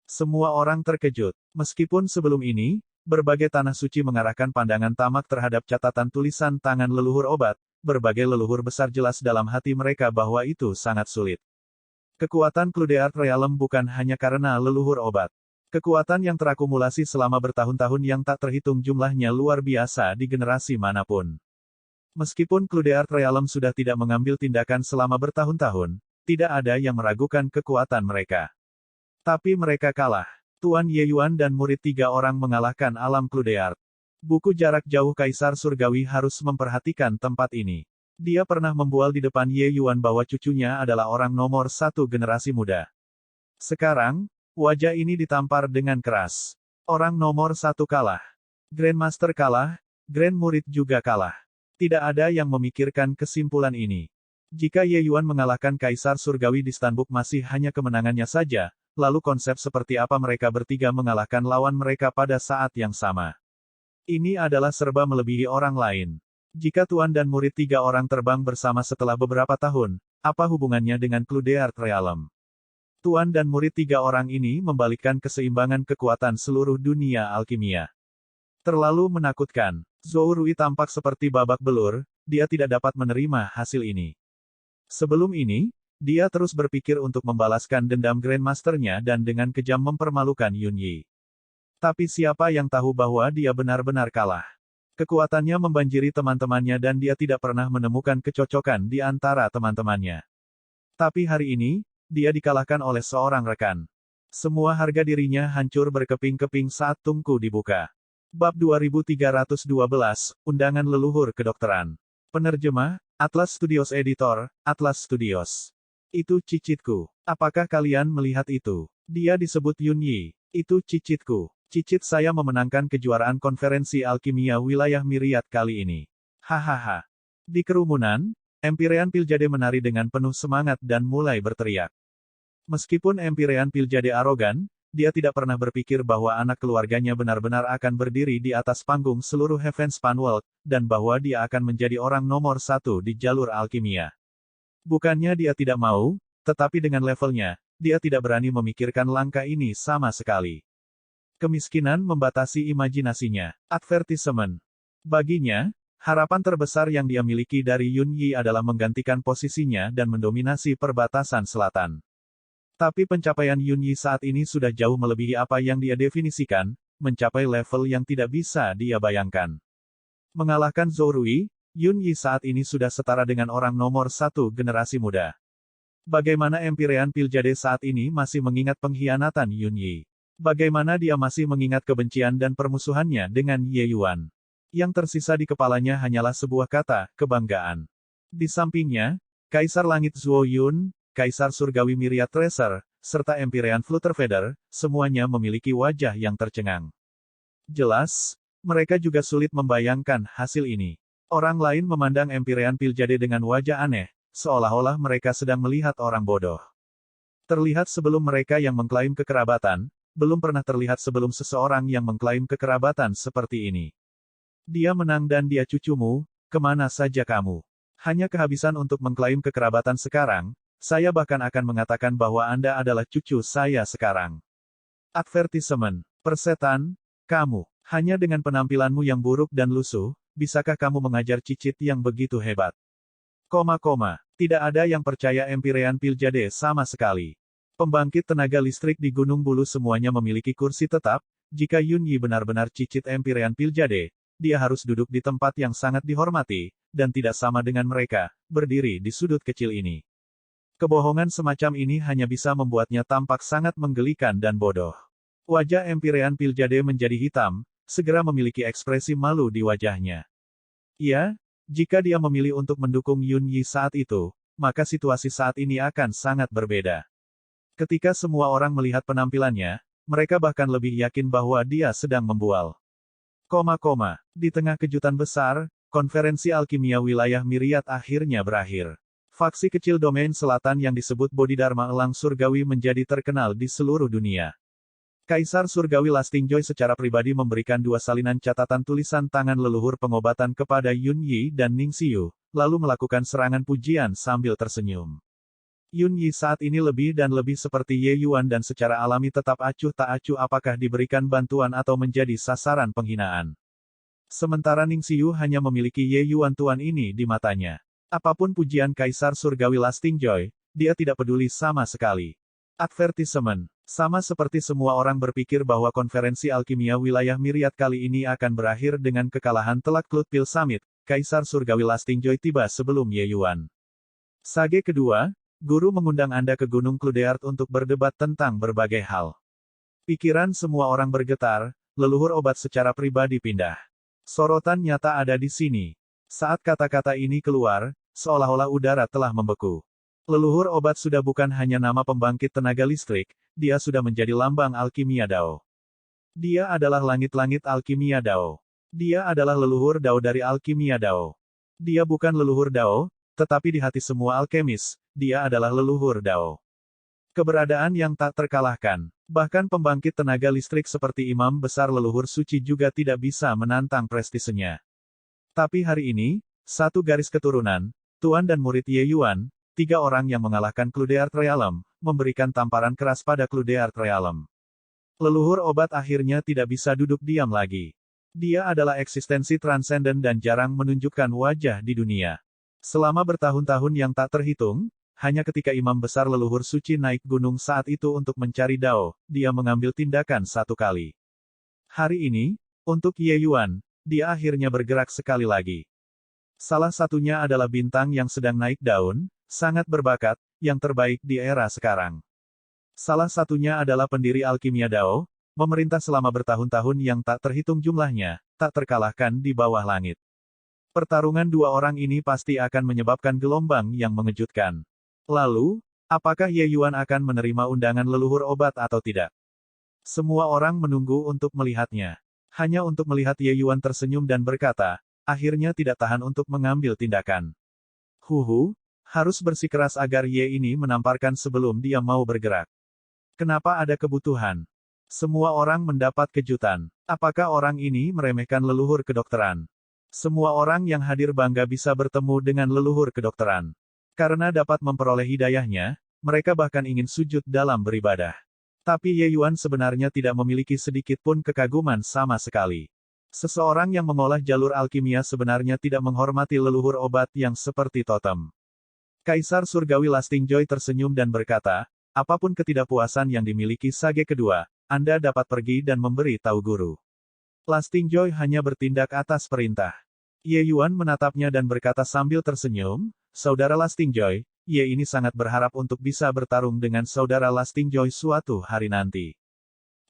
S1: Semua orang terkejut. Meskipun sebelum ini, berbagai tanah suci mengarahkan pandangan tamak terhadap catatan tulisan tangan leluhur obat, berbagai leluhur besar jelas dalam hati mereka bahwa itu sangat sulit. Kekuatan Cluedeart Realm bukan hanya karena leluhur obat. Kekuatan yang terakumulasi selama bertahun-tahun yang tak terhitung jumlahnya luar biasa di generasi manapun. Meskipun Cluedeart Realm sudah tidak mengambil tindakan selama bertahun-tahun, tidak ada yang meragukan kekuatan mereka. Tapi mereka kalah. Tuan Ye Yuan dan murid 3 orang mengalahkan alam Cluedeart. Buku jarak jauh Kaisar Surgawi harus memperhatikan tempat ini. Dia pernah membual di depan Ye Yuan bahwa cucunya adalah orang nomor 1 generasi muda. Sekarang, wajah ini ditampar dengan keras. Orang nomor 1 kalah. Grandmaster kalah, Grand Murid juga kalah. Tidak ada yang memikirkan kesimpulan ini. Jika Ye Yuan mengalahkan Kaisar Surgawi di Stanbook masih hanya kemenangannya saja, lalu konsep seperti apa mereka bertiga mengalahkan lawan mereka pada saat yang sama? Ini adalah serba melebihi orang lain. Jika Tuan dan murid 3 orang terbang bersama setelah beberapa tahun, apa hubungannya dengan Cluedeart Realm? Tuan dan murid 3 orang ini membalikkan keseimbangan kekuatan seluruh dunia alkimia. Terlalu menakutkan. Zhou Rui tampak seperti babak belur, dia tidak dapat menerima hasil ini. Sebelum ini, dia terus berpikir untuk membalaskan dendam Grandmasternya dan dengan kejam mempermalukan Yun Yi. Tapi siapa yang tahu bahwa dia benar-benar kalah. Kekuatannya membanjiri teman-temannya dan dia tidak pernah menemukan kecocokan di antara teman-temannya. Tapi hari ini, dia dikalahkan oleh seorang rekan. Semua harga dirinya hancur berkeping-keping saat tungku dibuka. Bab 2312, Undangan Leluhur Kedokteran. Penerjemah, Atlas Studios Editor, Atlas Studios. Itu cicitku. Apakah kalian melihat itu? Dia disebut Yun Yi. Itu cicitku. Cicit saya memenangkan kejuaraan konferensi alkimia wilayah Myriad kali ini. Hahaha. Di kerumunan, Empyrean Piljade menari dengan penuh semangat dan mulai berteriak. Meskipun Empyrean Piljade arogan, dia tidak pernah berpikir bahwa anak keluarganya benar-benar akan berdiri di atas panggung seluruh Heavenspan World, dan bahwa dia akan menjadi orang nomor 1 di jalur alkimia. Bukannya dia tidak mau, tetapi dengan levelnya, dia tidak berani memikirkan langkah ini sama sekali. Kemiskinan membatasi imajinasinya. Advertisement. Baginya, harapan terbesar yang dia miliki dari Yun Yi adalah menggantikan posisinya dan mendominasi perbatasan selatan. Tapi pencapaian Yun Yi saat ini sudah jauh melebihi apa yang dia definisikan, mencapai level yang tidak bisa dia bayangkan. Mengalahkan Zhou Rui, Yun Yi saat ini sudah setara dengan orang nomor 1 generasi muda. Bagaimana Empyrean Piljade saat ini masih mengingat pengkhianatan Yun Yi? Bagaimana dia masih mengingat kebencian dan permusuhannya dengan Ye Yuan? Yang tersisa di kepalanya hanyalah sebuah kata, kebanggaan. Di sampingnya, Kaisar Langit Zhuo Yun, Kaisar Surgawi Myriad Tracer, serta Empyrean Flutterfeather, semuanya memiliki wajah yang tercengang. Jelas, mereka juga sulit membayangkan hasil ini. Orang lain memandang Empyrean Piljade dengan wajah aneh, seolah-olah mereka sedang melihat orang bodoh. Terlihat sebelum mereka yang mengklaim kekerabatan, belum pernah terlihat sebelum seseorang yang mengklaim kekerabatan seperti ini. Dia menang dan dia cucumu, kemana saja kamu? Hanya kehabisan untuk mengklaim kekerabatan sekarang, saya bahkan akan mengatakan bahwa Anda adalah cucu saya sekarang. Advertisement. Persetan, kamu. Hanya dengan penampilanmu yang buruk dan lusuh, bisakah kamu mengajar cicit yang begitu hebat? Tidak ada yang percaya Empyrean Piljade sama sekali. Pembangkit tenaga listrik di Gunung Bulu semuanya memiliki kursi tetap, jika Yun Yi benar-benar cicit Empyrean Piljade, dia harus duduk di tempat yang sangat dihormati, dan tidak sama dengan mereka, berdiri di sudut kecil ini. Kebohongan semacam ini hanya bisa membuatnya tampak sangat menggelikan dan bodoh. Wajah Empyrean Piljade menjadi hitam, segera memiliki ekspresi malu di wajahnya. Ya, jika dia memilih untuk mendukung Yun Yi saat itu, maka situasi saat ini akan sangat berbeda. Ketika semua orang melihat penampilannya, mereka bahkan lebih yakin bahwa dia sedang membual. Di tengah kejutan besar, konferensi alkimia wilayah Myriad akhirnya berakhir. Faksi kecil domain selatan yang disebut Bodhidharma Elang Surgawi menjadi terkenal di seluruh dunia. Kaisar Surgawi Lastingjoy secara pribadi memberikan 2 salinan catatan tulisan tangan leluhur pengobatan kepada Yun Yi dan Ning Xiu, lalu melakukan serangan pujian sambil tersenyum. Yun Yi saat ini lebih dan lebih seperti Ye Yuan dan secara alami tetap acuh tak acuh apakah diberikan bantuan atau menjadi sasaran penghinaan. Sementara Ning Xiu hanya memiliki Ye Yuan tuan ini di matanya. Apapun pujian Kaisar Surgawi Lastingjoy, dia tidak peduli sama sekali. Advertisement. Sama seperti semua orang berpikir bahwa konferensi alkimia wilayah Myriad kali ini akan berakhir dengan kekalahan telak Cloud Pil Summit, Kaisar Surgawi Lastingjoy tiba sebelum Ye Yuan. Sage kedua, guru mengundang Anda ke Gunung Cludeart untuk berdebat tentang berbagai hal. Pikiran semua orang bergetar, leluhur obat secara pribadi pindah. Sorotan nyata ada di sini. Saat kata-kata ini keluar, seolah-olah udara telah membeku. Leluhur obat sudah bukan hanya nama pembangkit tenaga listrik, dia sudah menjadi lambang alkimia Dao. Dia adalah langit-langit alkimia Dao. Dia adalah leluhur Dao dari alkimia Dao. Dia bukan leluhur Dao, tetapi di hati semua alkemis, dia adalah leluhur Dao. Keberadaan yang tak terkalahkan. Bahkan pembangkit tenaga listrik seperti imam besar leluhur suci juga tidak bisa menantang prestisenya. Tapi hari ini, satu garis keturunan, tuan dan murid Ye Yuan, 3 orang yang mengalahkan Cludeart Realm, memberikan tamparan keras pada Cludeart Realm. Leluhur obat akhirnya tidak bisa duduk diam lagi. Dia adalah eksistensi transenden dan jarang menunjukkan wajah di dunia. Selama bertahun-tahun yang tak terhitung, hanya ketika imam besar leluhur suci naik gunung saat itu untuk mencari Dao, dia mengambil tindakan satu kali. Hari ini, untuk Ye Yuan, dia akhirnya bergerak sekali lagi. Salah satunya adalah bintang yang sedang naik daun, sangat berbakat, yang terbaik di era sekarang. Salah satunya adalah pendiri alkimia Dao, memerintah selama bertahun-tahun yang tak terhitung jumlahnya, tak terkalahkan di bawah langit. Pertarungan 2 orang ini pasti akan menyebabkan gelombang yang mengejutkan. Lalu, apakah Ye Yuan akan menerima undangan leluhur obat atau tidak? Semua orang menunggu untuk melihatnya. Hanya untuk melihat Ye Yuan tersenyum dan berkata, akhirnya tidak tahan untuk mengambil tindakan. Harus bersikeras agar Ye ini menamparkan sebelum dia mau bergerak. Kenapa ada kebutuhan? Semua orang mendapat kejutan. Apakah orang ini meremehkan leluhur kedokteran? Semua orang yang hadir bangga bisa bertemu dengan leluhur kedokteran. Karena dapat memperoleh hidayahnya, mereka bahkan ingin sujud dalam beribadah. Tapi Ye Yuan sebenarnya tidak memiliki sedikit pun kekaguman sama sekali. Seseorang yang mengolah jalur alkimia sebenarnya tidak menghormati leluhur obat yang seperti totem. Kaisar Surgawi Lastingjoy tersenyum dan berkata, apapun ketidakpuasan yang dimiliki Sage kedua, Anda dapat pergi dan memberi tahu guru. Lastingjoy hanya bertindak atas perintah. Ye Yuan menatapnya dan berkata sambil tersenyum, Saudara Lastingjoy, Ye ini sangat berharap untuk bisa bertarung dengan Saudara Lastingjoy suatu hari nanti.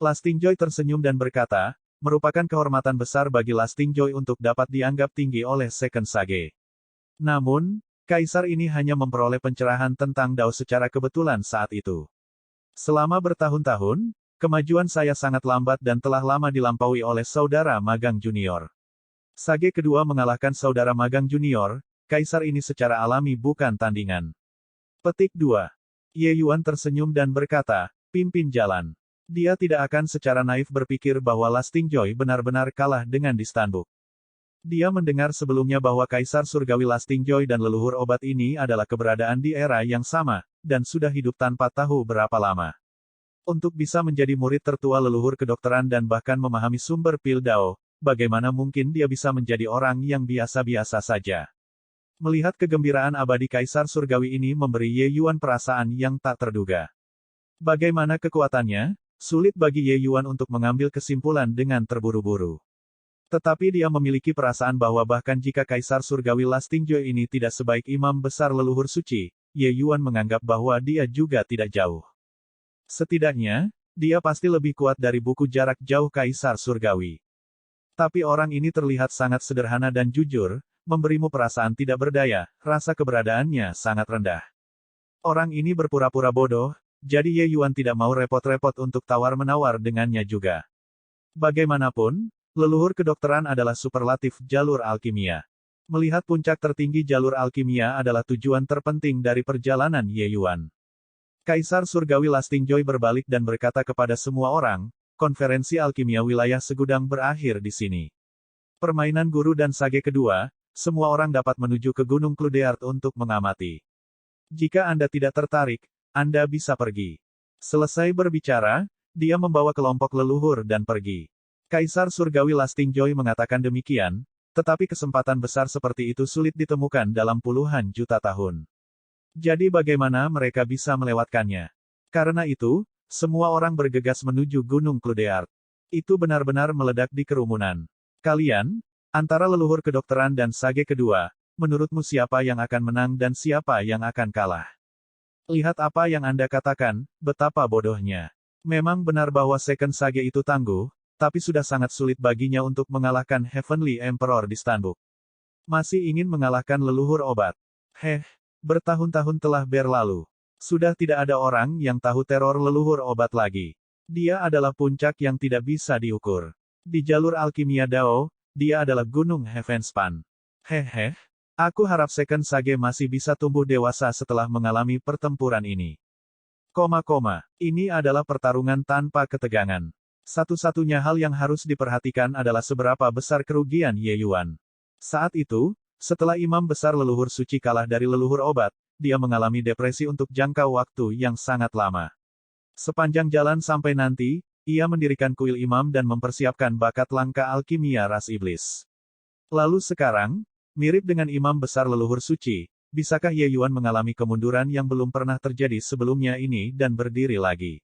S1: Lastingjoy tersenyum dan berkata, merupakan kehormatan besar bagi Lastingjoy untuk dapat dianggap tinggi oleh Second Sage. Namun, Kaisar ini hanya memperoleh pencerahan tentang Dao secara kebetulan saat itu. Selama bertahun-tahun, kemajuan saya sangat lambat dan telah lama dilampaui oleh Saudara Magang Junior. Sage kedua mengalahkan Saudara Magang Junior, Kaisar ini secara alami bukan tandingan. Petik 2. Ye Yuan tersenyum dan berkata, pimpin jalan. Dia tidak akan secara naif berpikir bahwa Lastingjoy benar-benar kalah dengan Distanbuk. Dia mendengar sebelumnya bahwa Kaisar Surgawi Lastingjoy dan leluhur obat ini adalah keberadaan di era yang sama, dan sudah hidup tanpa tahu berapa lama. Untuk bisa menjadi murid tertua leluhur kedokteran dan bahkan memahami sumber pil Dao, bagaimana mungkin dia bisa menjadi orang yang biasa-biasa saja? Melihat kegembiraan abadi Kaisar Surgawi ini memberi Ye Yuan perasaan yang tak terduga. Bagaimana kekuatannya? Sulit bagi Ye Yuan untuk mengambil kesimpulan dengan terburu-buru. Tetapi dia memiliki perasaan bahwa bahkan jika Kaisar Surgawi Lastingjo ini tidak sebaik imam besar leluhur suci, Ye Yuan menganggap bahwa dia juga tidak jauh. Setidaknya, dia pasti lebih kuat dari buku jarak jauh Kaisar Surgawi. Tapi orang ini terlihat sangat sederhana dan jujur, memberimu perasaan tidak berdaya, rasa keberadaannya sangat rendah. Orang ini berpura-pura bodoh, jadi Ye Yuan tidak mau repot-repot untuk tawar-menawar dengannya juga. Bagaimanapun, leluhur kedokteran adalah superlatif jalur alkimia. Melihat puncak tertinggi jalur alkimia adalah tujuan terpenting dari perjalanan Ye Yuan. Kaisar Surgawi Lastingjoy berbalik dan berkata kepada semua orang, konferensi alkimia wilayah Segudang berakhir di sini. Permainan guru dan sage kedua, semua orang dapat menuju ke Gunung Kludeart untuk mengamati. Jika Anda tidak tertarik, Anda bisa pergi. Selesai berbicara, dia membawa kelompok leluhur dan pergi. Kaisar Surgawi Lastingjoy mengatakan demikian, tetapi kesempatan besar seperti itu sulit ditemukan dalam puluhan juta tahun. Jadi bagaimana mereka bisa melewatkannya? Karena itu, semua orang bergegas menuju Gunung Kludeart. Itu benar-benar meledak di kerumunan. Kalian, antara leluhur kedokteran dan sage kedua, menurutmu siapa yang akan menang dan siapa yang akan kalah? Lihat apa yang Anda katakan, betapa bodohnya. Memang benar bahwa Second Sage itu tangguh, tapi sudah sangat sulit baginya untuk mengalahkan Heavenly Emperor di Stanbook. Masih ingin mengalahkan leluhur obat. Bertahun-tahun telah berlalu. Sudah tidak ada orang yang tahu teror leluhur obat lagi. Dia adalah puncak yang tidak bisa diukur. Di jalur alkimia Dao, dia adalah Gunung Heavenspan. Aku harap Second Sage masih bisa tumbuh dewasa setelah mengalami pertempuran ini. Ini adalah pertarungan tanpa ketegangan. Satu-satunya hal yang harus diperhatikan adalah seberapa besar kerugian Ye Yuan. Saat itu, setelah imam besar leluhur suci kalah dari leluhur obat, dia mengalami depresi untuk jangka waktu yang sangat lama. Sepanjang jalan sampai nanti, ia mendirikan kuil imam dan mempersiapkan bakat langka alkimia ras iblis. Lalu sekarang, mirip dengan imam besar leluhur suci, bisakah Ye Yuan mengalami kemunduran yang belum pernah terjadi sebelumnya ini dan berdiri lagi?